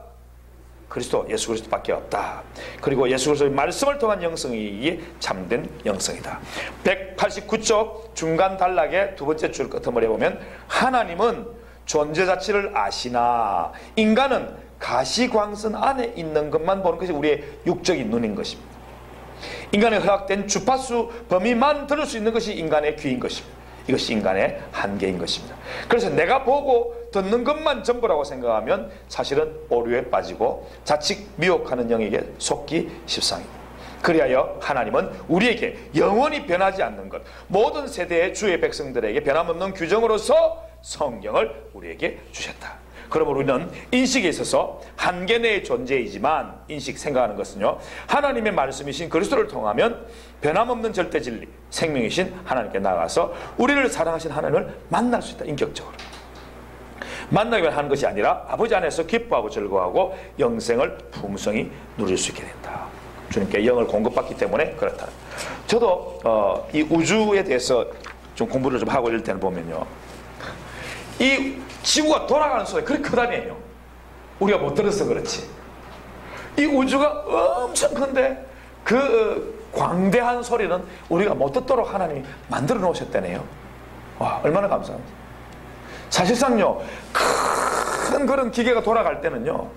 A: 그리스도, 예수 그리스도밖에 없다. 그리고 예수 그리스도의 말씀을 통한 영성이 참된 영성이다. 189쪽 중간 단락의 두 번째 줄 끝머리에 보면 하나님은 존재 자체를 아시나 인간은 가시광선 안에 있는 것만 보는 것이 우리의 육적인 눈인 것입니다. 인간의 허락된 주파수 범위만 들을 수 있는 것이 인간의 귀인 것입니다. 이것이 인간의 한계인 것입니다. 그래서 내가 보고 듣는 것만 전부라고 생각하면 사실은 오류에 빠지고 자칫 미혹하는 영에게 속기 십상입니다. 그리하여 하나님은 우리에게 영원히 변하지 않는 것, 모든 세대의 주의 백성들에게 변함없는 규정으로서 성경을 우리에게 주셨다. 그러므로 우리는 인식에 있어서 한계 내의 존재이지만 생각하는 것은요, 하나님의 말씀이신 그리스도를 통하면 변함없는 절대 진리, 생명이신 하나님께 나가서 우리를 사랑하신 하나님을 만날 수 있다. 인격적으로 만나기만 하는 것이 아니라 아버지 안에서 기뻐하고 즐거워하고 영생을 풍성히 누릴 수 있게 된다. 주님께 영을 공급받기 때문에 그렇다. 저도 이 우주에 대해서 좀 공부를 좀 하고 이럴 때는 보면요, 이 지구가 돌아가는 소리 그렇게 크다며요. 우리가 못 들어서 그렇지. 이 우주가 엄청 큰데 그 광대한 소리는 우리가 못 듣도록 하나님이 만들어 놓으셨다네요. 와, 얼마나 감사합니다. 사실상요, 큰 그런 기계가 돌아갈 때는요,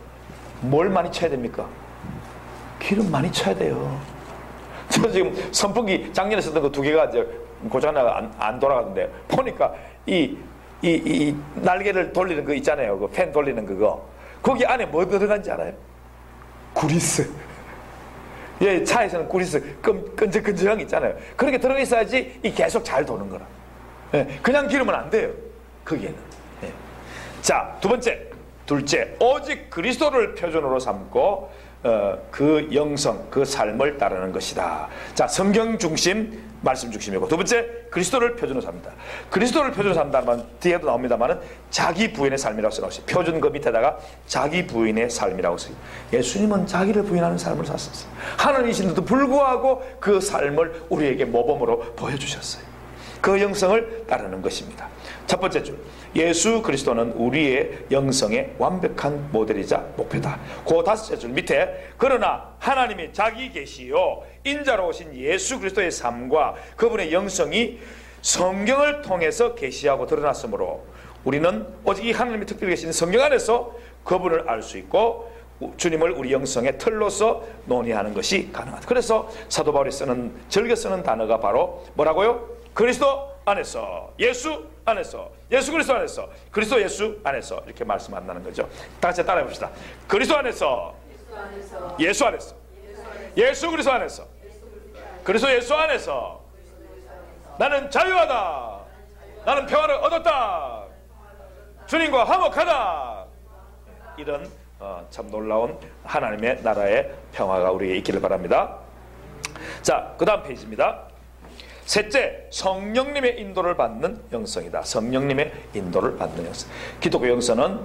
A: 뭘 많이 쳐야 됩니까? 기름 많이 쳐야 돼요. 저 지금 선풍기 작년에 썼던 그 두 개가 이제 고장나가 안 돌아가는데 보니까 이 날개를 돌리는 거 있잖아요. 그 팬 돌리는 그거. 거기 안에 뭐 들어간지 알아요? 구리스. 예, 차에서는 구리스 끈적끈적한 게 있잖아요. 그렇게 들어가 있어야지 이 계속 잘 도는 거라. 예, 그냥 기르면 안 돼요. 거기에는. 예. 자, 둘째, 오직 그리스도를 표준으로 삼고 그 영성, 그 삶을 따르는 것이다. 자, 성경 중심, 말씀 중심이고, 두 번째, 그리스도를 표준으로 삽니다. 그리스도를 표준으로 산다면 뒤에도 나옵니다만은 자기 부인의 삶이라고 써놓으세요. 표준 그 밑에다가 자기 부인의 삶이라고 써요. 예수님은 자기를 부인하는 삶을 사셨어요. 하나님이신데도 불구하고 그 삶을 우리에게 모범으로 보여주셨어요. 그 영성을 따르는 것입니다. 첫 번째 줄, 예수 그리스도는 우리의 영성의 완벽한 모델이자 목표다. 그 다섯째 줄 밑에, 그러나 하나님이 자기 계시요 인자로 오신 예수 그리스도의 삶과 그분의 영성이 성경을 통해서 계시하고 드러났으므로 우리는 오직 이 하나님의 특별히 계신 성경 안에서 그분을 알 수 있고 주님을 우리 영성의 틀로서 논의하는 것이 가능하다. 그래서 사도 바울이 즐겨 쓰는 단어가 바로 뭐라고요? 그리스도 안에서, 예수 안에서, 예수 그리스도 안에서, 그리스도 예수 안에서 이렇게 말씀한다는 거죠. 다 같이 따라해 봅시다. 그리스도 안에서, 예수 안에서, 예수 그리스도 안에서, 그리스도 예수 안에서 나는 자유하다. 나는 평화를 얻었다. 주님과 화목하다. 이런 참 놀라운 하나님의 나라의 평화가 우리에게 있기를 바랍니다. 자, 그 다음 페이지입니다. 셋째, 성령님의 인도를 받는 영성이다. 성령님의 인도를 받는 영성. 기독교 영성은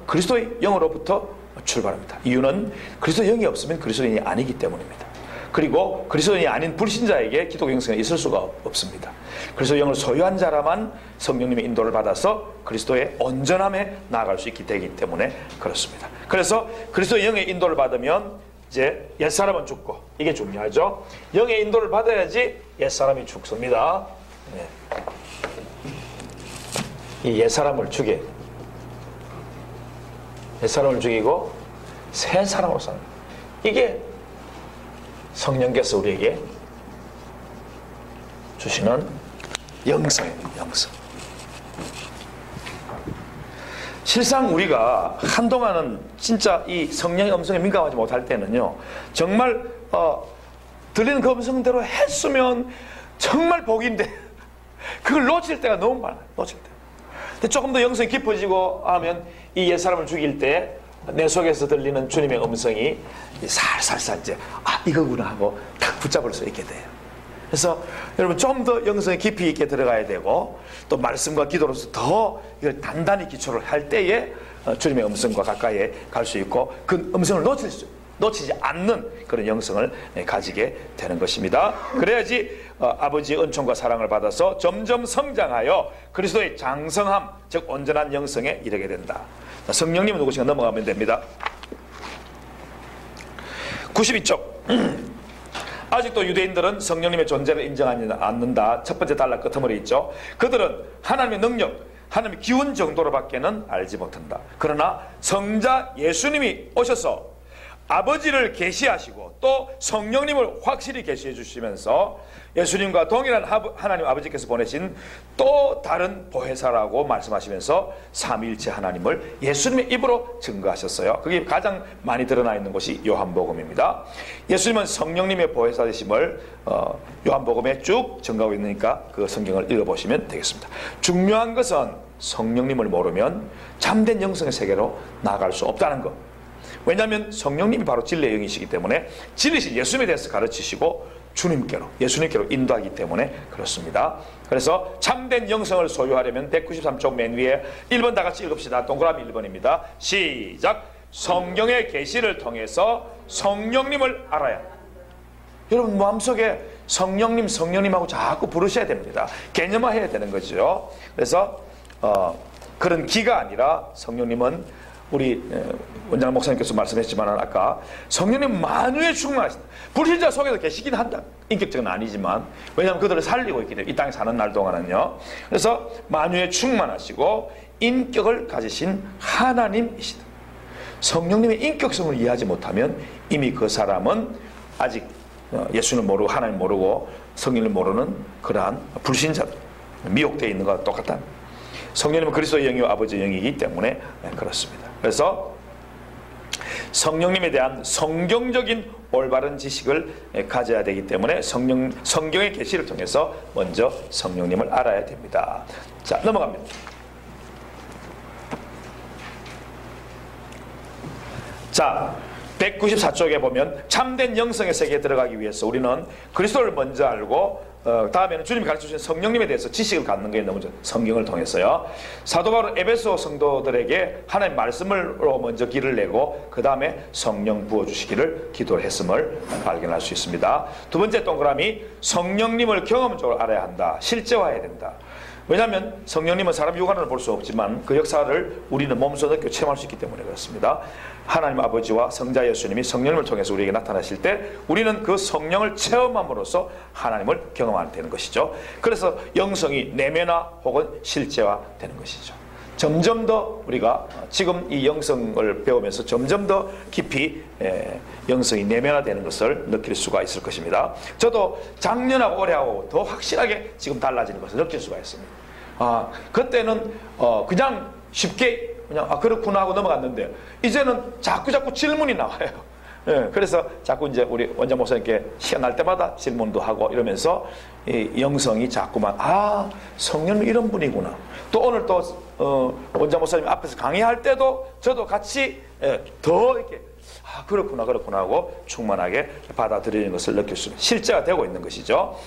A: 그리스도의 영으로부터 출발합니다. 이유는 그리스도의 영이 없으면 그리스도인이 아니기 때문입니다. 그리고 그리스도인이 아닌 불신자에게 기독교 영성이 있을 수가 없습니다. 그리스도의 영을 소유한 자라만 성령님의 인도를 받아서 그리스도의 온전함에 나아갈 수 있기 때문에 그렇습니다. 그래서 그리스도의 영의 인도를 받으면 이제 옛사람은 죽고, 이게 중요하죠. 영의 인도를 받아야지 옛사람이 죽습니다. 네. 이 옛사람을 죽여요. 옛사람을 죽이고 새 사람으로 사는, 이게 성령께서 우리에게 주시는 영성이에요. 영성. 실상 우리가 한동안은 진짜 이 성령의 음성에 민감하지 못할 때는요, 정말 들리는 그 음성대로 했으면 정말 복인데 그걸 놓칠 때가 너무 많아요. 놓칠 때. 근데 조금 더 영성이 깊어지고 하면 이 옛사람을 죽일 때 내 속에서 들리는 주님의 음성이 살살살 이제 이거구나 하고 탁 붙잡을 수 있게 돼요. 그래서 여러분 좀 더 영성이 깊이 있게 들어가야 되고, 또 말씀과 기도로서 더 이걸 단단히 기초를 할 때에 주님의 음성과 가까이에 갈 수 있고, 그 음성을 놓치지 않는 그런 영성을 가지게 되는 것입니다. 그래야지 아버지의 은총과 사랑을 받아서 점점 성장하여 그리스도의 장성함, 즉 온전한 영성에 이르게 된다. 성령님은 누구신가 넘어가면 됩니다. 92쪽. 아직도 유대인들은 성령님의 존재를 인정하지 않는다. 첫 번째 단락 끄트머리 있죠. 그들은 하나님의 능력, 하나님의 기운 정도로밖에는 알지 못한다. 그러나 성자 예수님이 오셔서 아버지를 계시하시고 또 성령님을 확실히 계시해 주시면서 예수님과 동일한 하나님 아버지께서 보내신 또 다른 보혜사라고 말씀하시면서 삼위일체 하나님을 예수님의 입으로 증거하셨어요. 그게 가장 많이 드러나 있는 것이 요한복음입니다. 예수님은 성령님의 보혜사 되심을 요한복음에 쭉 증거하고 있으니까 그 성경을 읽어보시면 되겠습니다. 중요한 것은 성령님을 모르면 참된 영성의 세계로 나아갈 수 없다는 것. 왜냐하면 성령님이 바로 진리의 영이시기 때문에 진리신 예수님에 대해서 가르치시고 주님께로, 예수님께로 인도하기 때문에 그렇습니다. 그래서 참된 영성을 소유하려면 193쪽 맨 위에 1번 다 같이 읽읍시다. 동그라미 1번입니다. 시작. 성경의 계시를 통해서 성령님을 알아야 한다. 여러분 마음속에 성령님하고 자꾸 부르셔야 됩니다. 개념화해야 되는 거죠. 그래서 그런 기가 아니라 성령님은 우리 원장 목사님께서 말씀했지만 아까 성령님 만유에 충만하신다. 불신자 속에서 계시긴 한다. 인격적은 아니지만, 왜냐하면 그들을 살리고 있기 때문에 이 땅에 사는 날 동안은요. 그래서 만유에 충만하시고 인격을 가지신 하나님이시다. 성령님의 인격성을 이해하지 못하면 이미 그 사람은 아직 예수를 모르고 하나님 모르고 성령을 모르는 그러한 불신자들, 미혹되어 있는 것과 똑같다. 성령님은 그리스도의 영이요 아버지의 영이기 때문에 그렇습니다. 그래서 성령님에 대한 성경적인 올바른 지식을 가져야 되기 때문에 성경의 계시를 통해서 먼저 성령님을 알아야 됩니다. 자, 넘어갑니다. 자, 194쪽에 보면 참된 영성의 세계에 들어가기 위해서 우리는 그리스도를 먼저 알고 다음에는 주님이 가르쳐주신 성령님에 대해서 지식을 갖는 게 너무 성경을 통해서요. 사도 바울은 에베소 성도들에게 하나님 말씀으로 먼저 길을 내고 그 다음에 성령 부어주시기를 기도를 했음을 발견할 수 있습니다. 두 번째 동그라미, 성령님을 경험적으로 알아야 한다. 실제화해야 된다. 왜냐하면 성령님은 사람 육안으로 볼 수 없지만 그 역사를 우리는 몸소 느끼고 체험할 수 있기 때문에 그렇습니다. 하나님 아버지와 성자 예수님이 성령님을 통해서 우리에게 나타나실 때 우리는 그 성령을 체험함으로써 하나님을 경험하게 되는 것이죠. 그래서 영성이 내면화 혹은 실제화 되는 것이죠. 점점 더 우리가 지금 이 영성을 배우면서 점점 더 깊이 영성이 내면화되는 것을 느낄 수가 있을 것입니다. 저도 작년하고 올해하고 더 확실하게 지금 달라지는 것을 느낄 수가 있습니다. 그때는 그냥 쉽게 그냥 그렇구나 하고 넘어갔는데 이제는 자꾸 질문이 나와요. 그래서 자꾸 이제 우리 원장 목사님께 시간 날 때마다 질문도 하고 이러면서 이 영성이 자꾸만 성령은 이런 분이구나. 또 오늘 또 원장 목사님 앞에서 강의할 때도 저도 같이 더 이렇게 그렇구나 하고 충만하게 받아들이는 것을 느낄 수 있는 실제가 되고 있는 것이죠.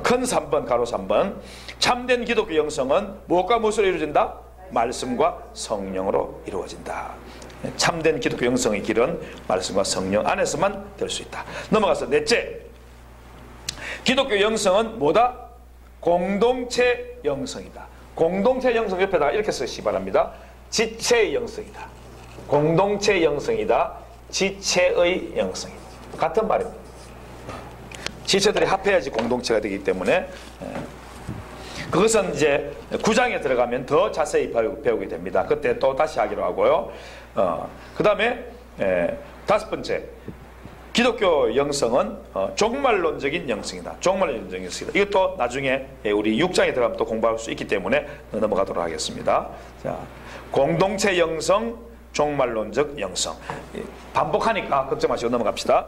A: 큰 3번 가로 3번 참된 기독교 영성은 무엇과 무엇으로 이루어진다? 말씀과 성령으로 이루어진다. 참된 기독교 영성의 길은 말씀과 성령 안에서만 될 수 있다. 넘어가서 넷째, 기독교 영성은 뭐다? 공동체 영성이다. 공동체 영성 옆에다가 이렇게 쓰시기 바랍니다. 지체의 영성이다. 공동체 영성이다. 지체의 영성이다. 같은 말입니다. 지체들이 합해야지 공동체가 되기 때문에 그것은 이제 9장에 들어가면 더 자세히 배우게 됩니다. 그때 또 다시 하기로 하고요. 그 다음에 5번째, 기독교 영성은 종말론적인 영성이다. 종말론적인 영성이다. 이것도 나중에 우리 6장에 들어가면 또 공부할 수 있기 때문에 넘어가도록 하겠습니다. 자, 공동체 영성, 종말론적 영성. 반복하니까 걱정 마시고 넘어갑시다.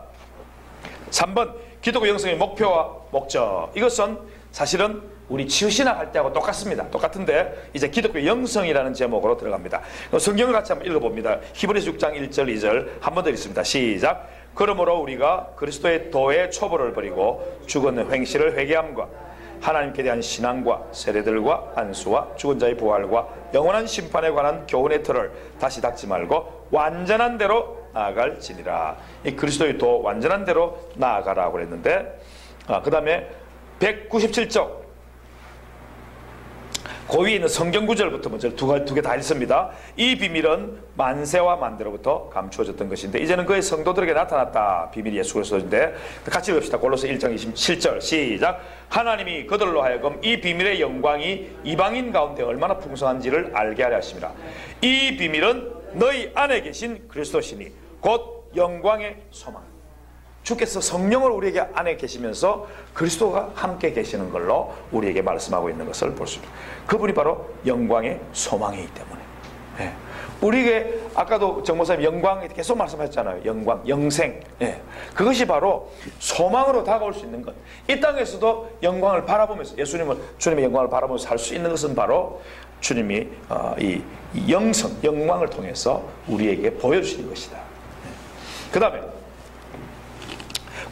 A: 3번, 기독교 영성의 목표와 목적. 이것은 사실은 우리 치유신학 할 때하고 똑같습니다. 똑같은데 이제 기독교 영성이라는 제목으로 들어갑니다. 성경을 같이 한번 읽어봅니다. 히브리서 6장 1절 2절 한 번 더 읽습니다. 시작. 그러므로 우리가 그리스도의 도의 초보를 버리고 죽은 행실을 회개함과 하나님께 대한 신앙과 세례들과 안수와 죽은 자의 부활과 영원한 심판에 관한 교훈의 틀을 다시 닫지 말고 완전한 대로 나아갈지니라. 이 그리스도의 도 완전한 대로 나아가라고 그랬는데 그 다음에 197쪽 그 위에 있는 성경 구절부터 먼저 두 개 다 읽습니다. 이 비밀은 만세와 만대로부터 감추어졌던 것인데 이제는 그의 성도들에게 나타났다. 비밀이 예수 그리스도인데 같이 읽읍시다. 골로새 1장 27절 시작. 하나님이 그들로 하여금 이 비밀의 영광이 이방인 가운데 얼마나 풍성한지를 알게 하려 하심이라. 이 비밀은 너희 안에 계신 그리스도시니 곧 영광의 소망. 주께서 성령을 우리에게 안에 계시면서 그리스도가 함께 계시는 걸로 우리에게 말씀하고 있는 것을 볼 수 있습니다. 그분이 바로 영광의 소망이기 때문에 우리에게 아까도 정 목사님 영광 계속 말씀하셨잖아요. 영광, 영생. 그것이 바로 소망으로 다가올 수 있는 것. 이 땅에서도 영광을 바라보면서 주님의 영광을 바라보면서 살 수 있는 것은 바로 주님이 이 영광을 통해서 우리에게 보여주시는 것이다. 그 다음에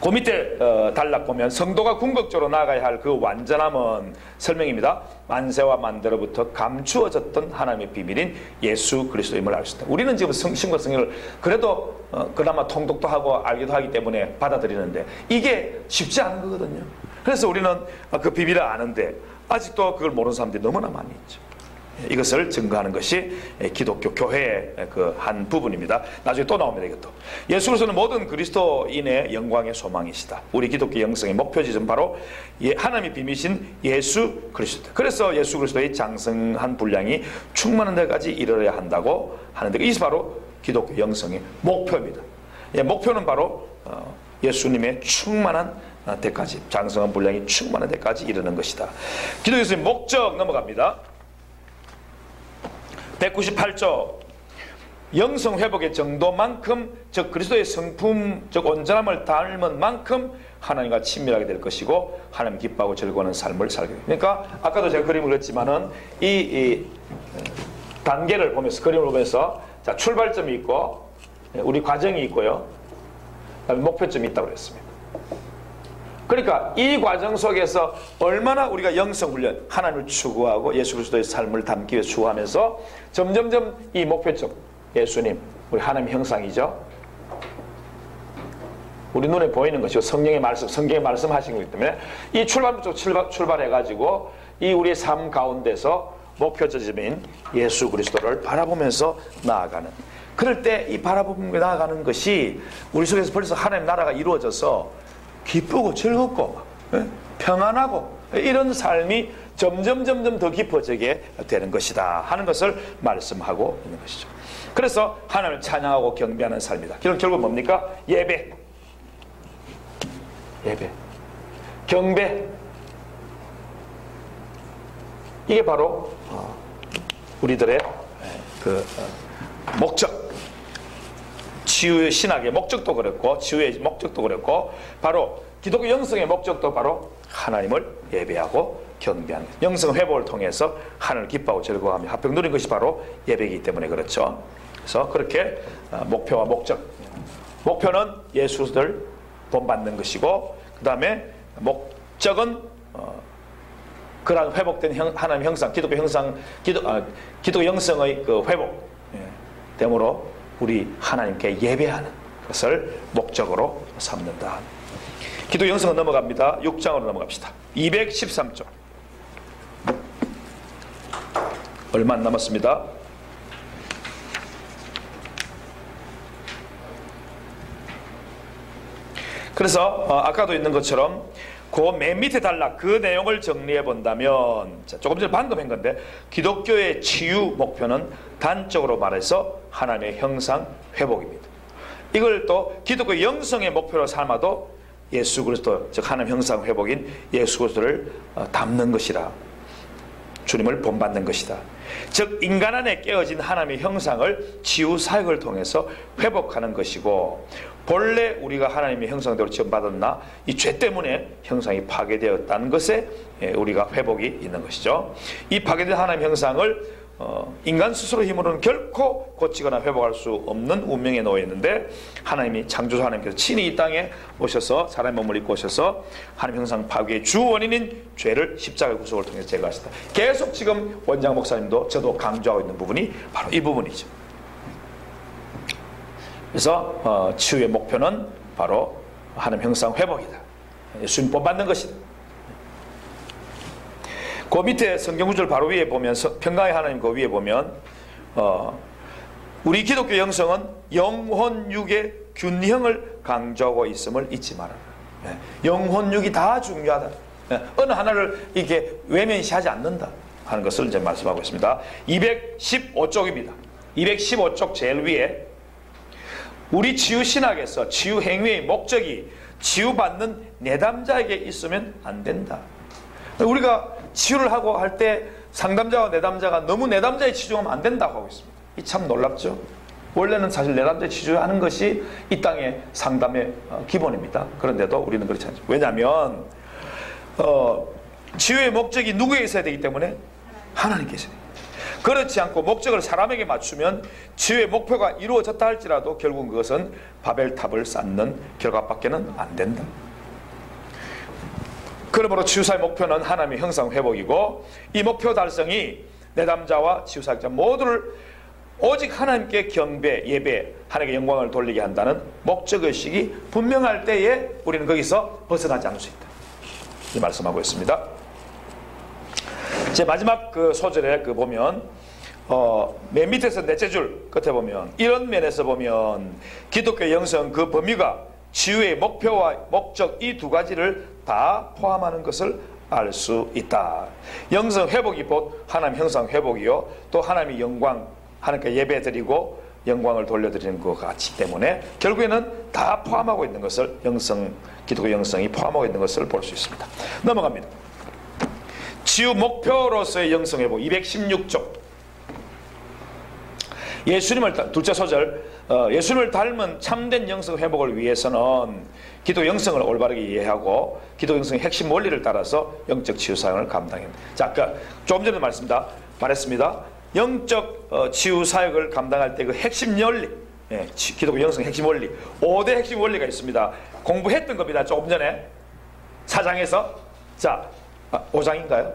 A: 그 밑에 단락 보면 성도가 궁극적으로 나아가야 할 그 완전함은 설명입니다. 만세와 만대로부터 감추어졌던 하나님의 비밀인 예수 그리스도임을 알 수 있다. 우리는 지금 신과 성령을 그래도 그나마 통독도 하고 알기도 하기 때문에 받아들이는데 이게 쉽지 않은 거거든요. 그래서 우리는 그 비밀을 아는데 아직도 그걸 모르는 사람들이 너무나 많이 있죠. 이것을 증거하는 것이 기독교 교회의 그 한 부분입니다. 나중에 또 나옵니다. 이것도 예수 그리스도는 모든 그리스도인의 영광의 소망이시다. 우리 기독교 영성의 목표 지점 바로 하나님의 비밀이신 예수 그리스도. 그래서 예수 그리스도의 장성한 분량이 충만한 데까지 이르러야 한다고 하는데 이것이 바로 기독교 영성의 목표입니다. 목표는 바로 예수님의 충만한 데까지, 장성한 분량이 충만한 데까지 이르는 것이다. 기독교 영성의 목적 넘어갑니다. 198조 영성 회복의 정도만큼 즉 그리스도의 성품 즉 온전함을 닮은 만큼 하나님과 친밀하게 될 것이고 하나님 기뻐하고 즐거워하는 삶을 살게 됩니다. 그러니까 아까도 제가 그림을 그렸지만은 이 단계를 보면서 그림을 보면서 자 출발점이 있고 우리 과정이 있고요. 그다음에 목표점이 있다고 그랬습니다. 그러니까 이 과정 속에서 얼마나 우리가 영성훈련, 하나님을 추구하고 예수 그리스도의 삶을 담기 위해 추구하면서 점점점 이 목표점, 예수님, 우리 하나님의 형상이죠. 우리 눈에 보이는 것이고 성령의 말씀, 성경의 말씀하신 거기 때문에 이 출발부터 출발해가지고 이 우리의 삶 가운데서 목표 지점인 예수 그리스도를 바라보면서 나아가는. 그럴 때 이 바라보면서 나아가는 것이 우리 속에서 벌써 하나님 나라가 이루어져서 기쁘고 즐겁고 평안하고 이런 삶이 점점 더 깊어지게 되는 것이다 하는 것을 말씀하고 있는 것이죠. 그래서 하나님을 찬양하고 경배하는 삶이다. 결국 뭡니까? 예배, 경배. 이게 바로 우리들의 그 목적, 치유의 신학의 목적도 그랬고, 치유의 목적도 그랬고, 바로 기독교 영성의 목적도 바로 하나님을 예배하고 경배하는 것. 영성 회복을 통해서 하나님을 기뻐하고 즐거워하며 화평 누린 것이 바로 예배이기 때문에 그렇죠. 그래서 그렇게 목표와 목표는 예수를 본받는 것이고, 그 다음에 목적은 그러한 회복된 하나님 형상, 기독교 형상, 기독교 영성의 그 회복 되므로 우리 하나님께 예배하는 것을 목적으로 삼는다. 기독교 영성은 넘어갑니다. 6장으로 넘어갑시다. 213쪽. 얼마 안 남았습니다. 그래서 아까도 있는 것처럼 그 맨 밑에 단락 그 내용을 정리해 본다면, 조금 전에 방금 한 건데, 기독교의 치유 목표는 단적으로 말해서 하나님의 형상 회복입니다. 이걸 또 기독교 영성의 목표로 삼아도 예수 그리스도, 즉 하나님 형상 회복인 예수 그리스도를 담는 것이라, 주님을 본받는 것이다. 즉 인간 안에 깨어진 하나님의 형상을 치유 사역을 통해서 회복하는 것이고, 본래 우리가 하나님의 형상대로 지음받았나 이 죄 때문에 형상이 파괴되었다는 것에 우리가 회복이 있는 것이죠. 이 파괴된 하나님의 형상을 인간 스스로 힘으로는 결코 고치거나 회복할 수 없는 운명에 놓여 있는데, 하나님이 창조주 하나님께서 친히 이 땅에 오셔서 사람의 몸을 입고 오셔서 하나님 형상 파괴의 주 원인인 죄를 십자가의 구속을 통해서 제거하셨다. 계속 지금 원장 목사님도 저도 강조하고 있는 부분이 바로 이 부분이죠. 그래서 치유의 목표는 바로 하나님 형상 회복이다. 예수님 본받는 것이다. 그 밑에 성경 구절 바로 위에 보면, 평강의 하나님 그 위에 보면 우리 기독교 영성은 영혼육의 균형을 강조하고 있음을 잊지 말아라. 영혼육이 다 중요하다. 어느 하나를 이렇게 외면시하지 않는다 하는 것을 이제 말씀하고 있습니다. 215쪽입니다. 215쪽 제일 위에 우리 치유 신학에서 치유 행위의 목적이 치유받는 내담자에게 있으면 안 된다. 우리가 치유를 하고 할 때 상담자와 내담자가 너무 내담자에 치중하면 안 된다고 하고 있습니다. 이 참 놀랍죠. 원래는 사실 내담자에 치중하는 것이 이 땅의 상담의 기본입니다. 그런데도 우리는 그렇지 않죠. 왜냐하면 치유의 목적이 누구에 있어야 되기 때문에 하나님께 있어야 됩니다. 그렇지 않고 목적을 사람에게 맞추면 치유의 목표가 이루어졌다 할지라도 결국은 그것은 바벨탑을 쌓는 결과밖에는 안 된다. 그러므로 치유사의 목표는 하나님의 형상 회복이고, 이 목표 달성이 내담자와 치유사역자 모두를 오직 하나님께 경배, 예배, 하나님께 영광을 돌리게 한다는 목적의식이 분명할 때에 우리는 거기서 벗어나지 않을 수 있다. 이 말씀하고 있습니다. 제 마지막 그 소절에 보면 맨 밑에서 넷째 줄 끝에 보면, 이런 면에서 보면 기독교 영성 그 범위가 치유의 목표와 목적 이 두 가지를 다 포함하는 것을 알 수 있다. 영성 회복이 곧 하나님 형상 회복이요, 또 하나님의 영광, 하나님께 예배드리고 영광을 돌려드리는 것 같이 때문에 결국에는 다 포함하고 있는 것을, 기독교 영성이 포함하고 있는 것을 볼 수 있습니다. 넘어갑니다. 치유 목표로서의 영성 회복 216쪽. 예수님을, 둘째 소절, 예수님을 닮은 참된 영성 회복을 위해서는 기독 영성을 올바르게 이해하고 기독 영성의 핵심 원리를 따라서 영적 치유 사역을 감당해야 합니다. 자, 아까 조금 전에 말했습니다. 영적 치유 사역을 감당할 때 그 핵심 원리, 기독 영성의 핵심 원리, 5대 핵심 원리가 있습니다. 공부했던 겁니다. 조금 전에 4장에서. 자, 5장인가요?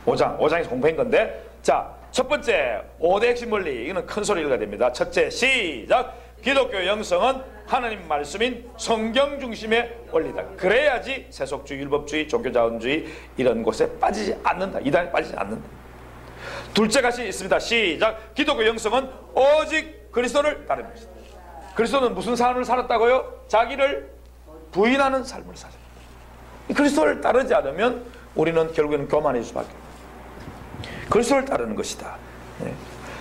A: 5장에서 공부한 건데, 자, 첫 번째 5대 핵심 원리, 이거는 큰 소리 읽어야 됩니다. 첫째, 시작. 기독교 영성은 하나님 말씀인 성경 중심의 원리다. 그래야지 세속주의, 율법주의, 종교자원주의 이런 곳에 빠지지 않는다. 이단에 빠지지 않는다. 둘째 가시 있습니다. 시작. 기독교 영성은 오직 그리스도를 따르는 것이다. 그리스도는 무슨 삶을 살았다고요? 자기를 부인하는 삶을 살았다. 그리스도를 따르지 않으면 우리는 결국에는 교만일 수밖에 없다. 그리스도를 따르는 것이다.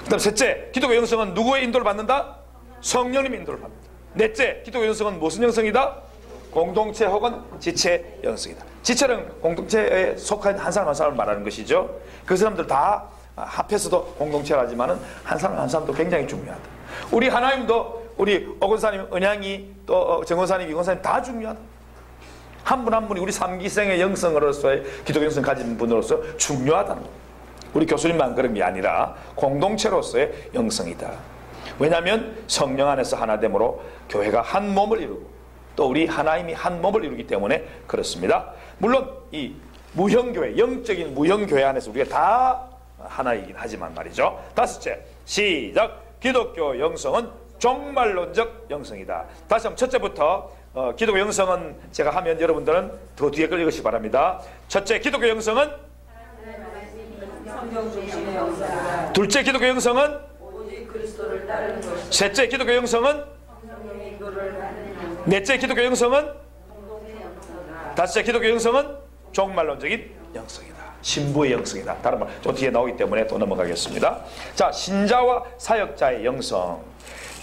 A: 그다음 셋째, 기독교 영성은 누구의 인도를 받는다? 성령님의 인도를 받는다. 넷째, 기독교 영성은 무슨 영성이다? 공동체 혹은 지체 영성이다. 지체는 공동체에 속한 한 사람 한 사람을 말하는 것이죠. 그 사람들 다 합해서도 공동체를 하지만은 한 사람 한 사람도 굉장히 중요하다. 우리 하나님도 우리 오건사님, 은양이 또 정원사님, 이건사님 다 중요하다. 한 분 한 분이 우리 삼기생의 영성으로서의 기독교 영성 가진 분으로서 중요하다는 겁니다. 우리 교수님만 그런 게 아니라 공동체로서의 영성이다. 왜냐하면 성령 안에서 하나됨으로 교회가 한 몸을 이루고 또 우리 하나님이 한 몸을 이루기 때문에 그렇습니다. 물론 이 무형교회, 영적인 무형교회 안에서 우리가 다 하나이긴 하지만 말이죠. 다섯째, 시작. 기독교 영성은 종말론적 영성이다. 다시 한번 첫째부터 기독교 영성은 제가 하면 여러분들은 더 뒤에 걸 읽으시기 바랍니다. 첫째, 기독교 영성은
B: 성경 중심의 영성이다.
A: 둘째, 기독교 영성은
B: 오직 그리스도를 따르는 것이다.
A: 셋째, 기독교 영성은
B: 성령의 인도를 받는 영성.
A: 넷째, 기독교 영성은
B: 공동체 영성이다.
A: 다섯째, 기독교 영성은 종말론적인 영성이다. 신부의 영성이다. 다른 말 좀 뒤에 나오기 때문에 또 넘어가겠습니다. 자, 신자와 사역자의 영성.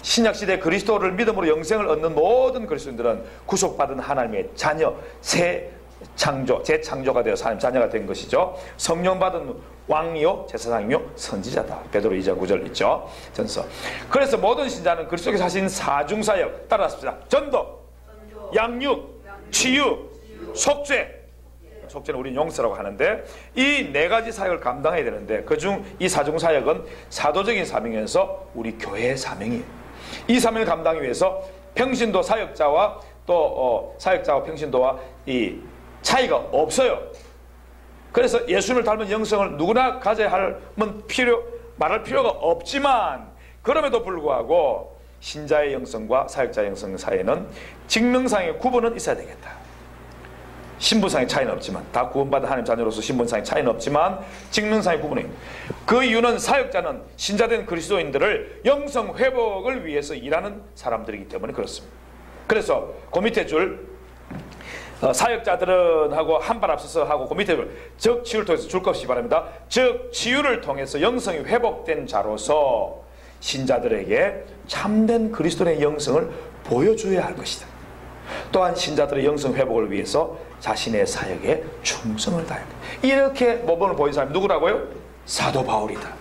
A: 신약시대 그리스도를 믿음으로 영생을 얻는 모든 그리스도인들은 구속받은 하나님의 자녀, 새 창조, 재창조가 되어서 하나님 자녀가 된 것이죠. 성령 받은 왕이요, 제사장이요, 선지자다. 베드로 2장 9절 있죠. 전서. 그래서 모든 신자는 그리스도께서 하신 사중사역 따라하십시다. 전도, 양육, 치유, 속죄. 속죄는 우리 용서라고 하는데 이 네 가지 사역을 감당해야 되는데 그중 이 사중사역은 사도적인 사명에서 우리 교회의 사명이에요. 이 사명을 감당하기 위해서 평신도 사역자와 또 사역자와 평신도와 이 차이가 없어요. 그래서 예수님을 닮은 영성을 누구나 가져야 하면 말할 필요가 없지만 그럼에도 불구하고 신자의 영성과 사역자의 영성 사이에는 직능상의 구분은 있어야 되겠다. 신분상의 차이는 없지만 다 구원받은 하나님 자녀로서 신분상의 차이는 없지만 직능상의 구분이 있습니다. 그 이유는 사역자는 신자된 그리스도인들을 영성 회복을 위해서 일하는 사람들이기 때문에 그렇습니다. 그래서 그 밑에 줄 사역자들은 하고 한 발 앞서서 하고 그 밑에 즉 치유를 통해서 줄 것이 바랍니다. 즉 치유를 통해서 영성이 회복된 자로서 신자들에게 참된 그리스도의 영성을 보여줘야 할 것이다. 또한 신자들의 영성 회복을 위해서 자신의 사역에 충성을 다해야 돼. 이렇게 모범을 보인 사람이 누구라고요? 사도 바울이다.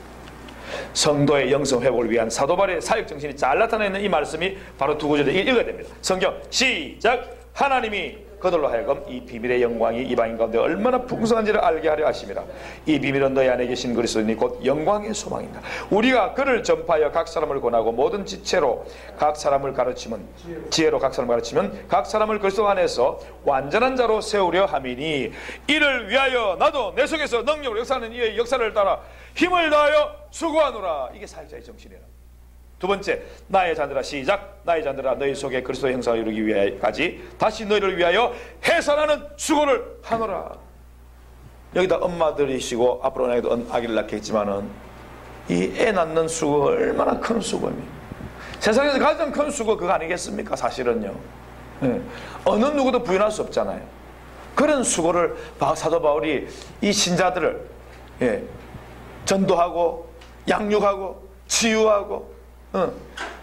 A: 성도의 영성 회복을 위한 사도 바울의 사역 정신이 잘 나타나 있는 이 말씀이 바로 두 구절에 읽어야 됩니다. 성경 시작. 하나님이 그들로 하여금 이 비밀의 영광이 이방인 가운데 얼마나 풍성한지를 알게 하려 하심이라. 이 비밀은 너희 안에 계신 그리스도인이 곧 영광의 소망이다. 우리가 그를 전파하여 각 사람을 권하고 모든 지체로 각 사람을 가르치면 지혜로 각 사람을 가르치면 각 사람을 그리스도 안에서 완전한 자로 세우려 함이니 이를 위하여 나도 내 속에서 능력으로 역사하는 이의 역사를 따라 힘을 다하여 수고하노라. 이게 사역자의 정신이라. 두 번째, 나의 자들아 시작. 나의 자들아 너희 속에 그리스도의 형상을 이루기 위하여까지 다시 너희를 위하여 해산하는 수고를 하노라. 여기다 엄마들이시고 앞으로 나에도 아기를 낳겠지만은 이 애 낳는 수고 얼마나 큰 수고입니까? 세상에서 가장 큰 수고 그거 아니겠습니까? 사실은요. 어느 누구도 부인할 수 없잖아요. 그런 수고를 사도 바울이 이 신자들을 전도하고 양육하고 치유하고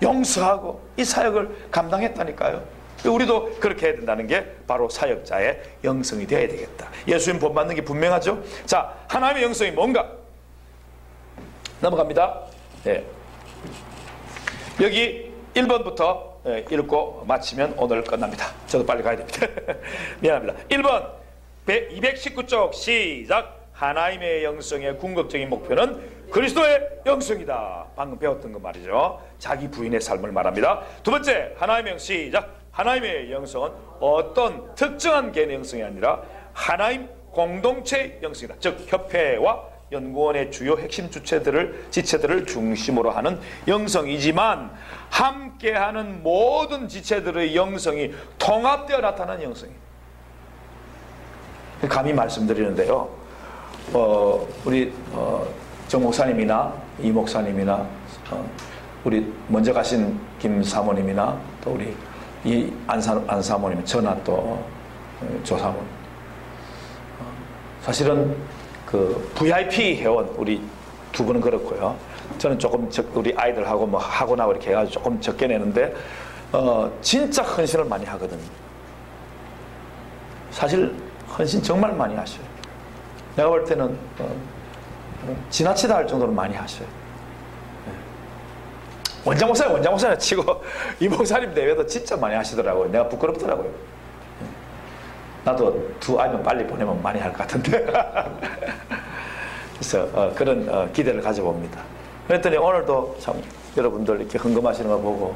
A: 용서하고 이 사역을 감당했다니까요. 우리도 그렇게 해야 된다는 게 바로 사역자의 영성이 되어야 되겠다. 예수님 본받는 게 분명하죠. 자, 하나님의 영성이 뭔가 넘어갑니다. 여기 1번부터 읽고 마치면 오늘 끝납니다. 저도 빨리 가야 됩니다. 미안합니다. 1번 219쪽 시작. 하나님의 영성의 궁극적인 목표는 그리스도의 영성이다. 방금 배웠던 거 말이죠. 자기 부인의 삶을 말합니다. 두 번째, 하나님의 영성 시작. 하나님의 영성은 어떤 특정한 개인의 영성이 아니라 하나님 공동체의 영성이다. 즉 협회와 연구원의 주요 핵심 지체들을 중심으로 하는 영성이지만 함께하는 모든 지체들의 영성이 통합되어 나타나는 영성입니다. 감히 말씀드리는데요. 우리 정 목사님이나 이 목사님이나 우리 먼저 가신 김 사모님이나 또 우리 이 안 사모님, 저나 또 조 사모님, 사실은 그 VIP 회원 우리 두 분은 그렇고요. 저는 조금 우리 아이들하고 뭐 하고 나고 이렇게 해가지고 조금 적게 내는데 진짜 헌신을 많이 하거든요. 사실 헌신 정말 많이 하셔요. 내가 볼 때는 지나치다 할 정도로 많이 하셔요. 원장 목사님 치고 이 목사님 대회도 진짜 많이 하시더라고요. 내가 부끄럽더라고요. 나도 두 아이만 빨리 보내면 많이 할 것 같은데. 그래서 그런 기대를 가져봅니다. 그랬더니 오늘도 참 여러분들 이렇게 헌금하시는 거 보고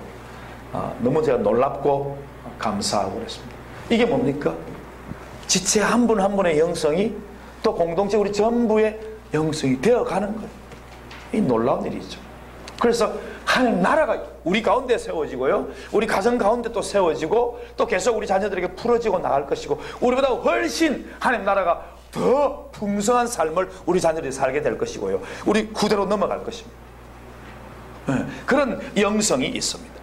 A: 너무 제가 놀랍고 감사하고 그랬습니다. 이게 뭡니까? 지체 한 분 한 분의 영성이 또 공동체 우리 전부의 영성이 되어가는 거예요. 이 놀라운 일이죠. 그래서 하나님 나라가 우리 가운데 세워지고요, 우리 가정 가운데 또 세워지고 또 계속 우리 자녀들에게 풀어지고 나갈 것이고, 우리보다 훨씬 하나님 나라가 더 풍성한 삶을 우리 자녀들이 살게 될 것이고요, 우리 후대로 넘어갈 것입니다. 그런 영성이 있습니다.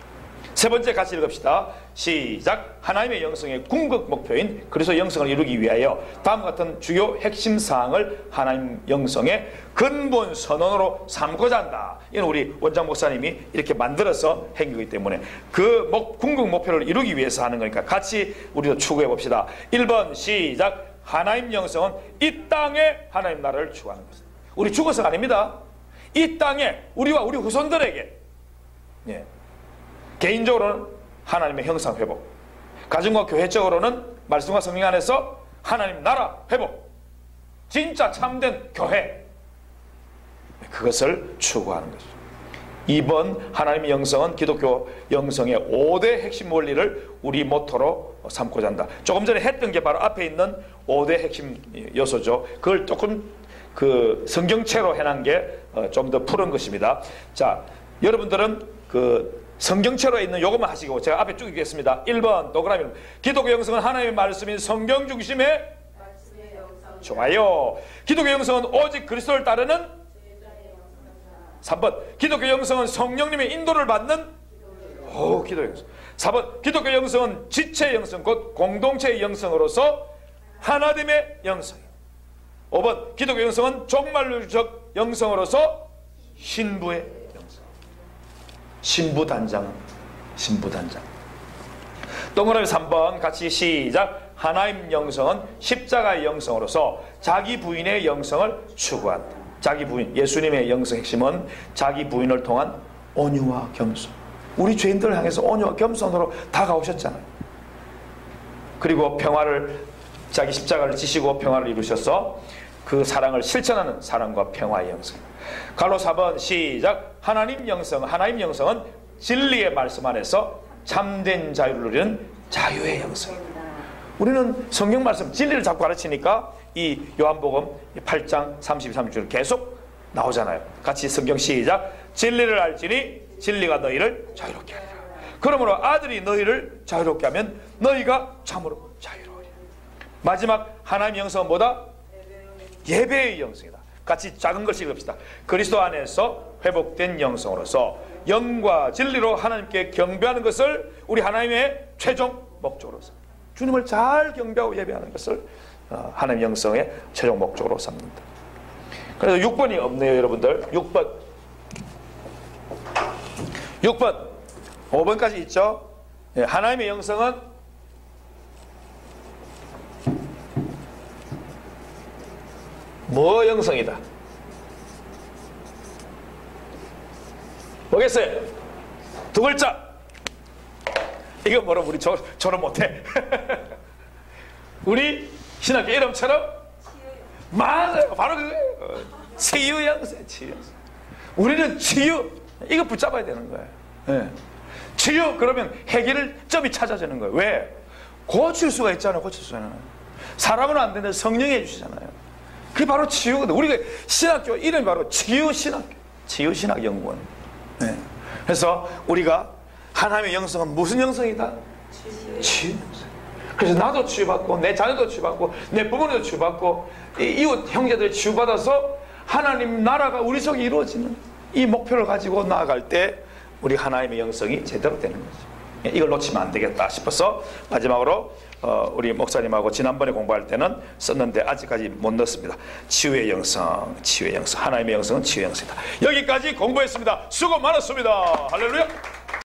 A: 세 번째 같이 읽읍시다. 시작. 하나님의 영성의 궁극 목표인 그리스도의 영성을 이루기 위하여 다음과 같은 주요 핵심 사항을 하나님 영성의 근본 선언으로 삼고자 한다. 이는 우리 원장 목사님이 이렇게 만들어서 행위이기 때문에 그 궁극 목표를 이루기 위해서 하는 거니까 같이 우리도 추구해 봅시다. 1번 시작. 하나님 영성은 이 땅에 하나님 나라를 추구하는 것입니다. 우리 죽어서가 아닙니다. 이 땅에 우리와 우리 후손들에게, 개인적으로는 하나님의 형상 회복, 가정과 교회적으로는 말씀과 성령 안에서 하나님 나라 회복, 진짜 참된 교회, 그것을 추구하는 것이죠. 2번 하나님의 영성은 기독교 영성의 5대 핵심 원리를 우리 모토로 삼고자 한다. 조금 전에 했던 게 바로 앞에 있는 5대 핵심 요소죠. 그걸 조금 성경체로 해놓은 게 좀 더 푸른 것입니다. 자, 여러분들은 성경체로 있는 요것만 하시고 제가 앞에 쭉 읽겠습니다. 1번 동그라미. 기독교 영성은 하나님의 말씀인 성경 중심의 좋아요. 기독교 영성은 오직 그리스도를 따르는 3번. 기독교 영성은 성령님의 인도를 받는 기독교 영성. 4번. 기독교 영성은 지체의 영성, 곧 공동체의 영성으로서 하나됨의 영성. 5번. 기독교 영성은 종말론적 영성으로서 신부의 영성. 신부단장. 동그라미 3번 같이 시작. 하나님 영성은 십자가의 영성으로서 자기 부인의 영성을 추구한다. 자기 부인, 예수님의 영성 핵심은 자기 부인을 통한 온유와 겸손. 우리 죄인들을 향해서 온유와 겸손으로 다가오셨잖아요. 그리고 평화를, 자기 십자가를 지시고 평화를 이루셔서 그 사랑을 실천하는 사랑과 평화의 영성. 갈로 4번 시작. 하나님 영성은 진리의 말씀 안에서 참된 자유를 누리는 자유의 영성입니다. 우리는 성경 말씀 진리를 자꾸 가르치니까 이 요한복음 8장 32, 33절 계속 나오잖아요. 같이 성경 시작. 진리를 알지니 진리가 너희를 자유롭게 하리라. 그러므로 아들이 너희를 자유롭게 하면 너희가 참으로 자유로우리라. 마지막 하나님의 영성은 뭐다? 예배의 영성이다. 같이 작은 것을 읽읍시다. 그리스도 안에서 회복된 영성으로서 영과 진리로 하나님께 경배하는 것을 우리 하나님의 최종 목적으로 삼습니다. 주님을 잘 경배하고 예배하는 것을 하나님의 영성의 최종 목적으로 삼는다. 그래서 6번이 없네요, 여러분들. 6번 5번까지 있죠. 하나님의 영성은 뭐 영성이다? 뭐겠어요? 두 글자. 이거 뭐라 우리 저는 못해. 우리 신학교 이름처럼 맞아요. 바로 그거예요. 치유 영성. 우리는 치유, 이거 붙잡아야 되는 거예요. 치유, 그러면 해결을 점이 찾아지는 거예요. 왜? 고칠 수가 있잖아요. 고칠 수는. 사람은 안 되는데 성령이 해주시잖아요. 그게 바로 치유거든. 우리가 신학교 이름이 바로 치유신학교, 치유신학연구원. 그래서 우리가 하나님의 영성은 무슨 영성이다? 치유 영성. 그래서 나도 치유받고 내 자녀도 치유받고 내 부모님도 치유받고 이웃 형제들이 치유받아서 하나님 나라가 우리 속에 이루어지는 이 목표를 가지고 나아갈 때 우리 하나님의 영성이 제대로 되는 거죠. 이걸 놓치면 안 되겠다 싶어서 마지막으로 우리 목사님하고 지난번에 공부할 때는 썼는데 아직까지 못 넣었습니다. 치유의 영성, 치유의 영성. 하나님의 영성은 치유의 영성이다. 여기까지 공부했습니다. 수고 많았습니다. 할렐루야.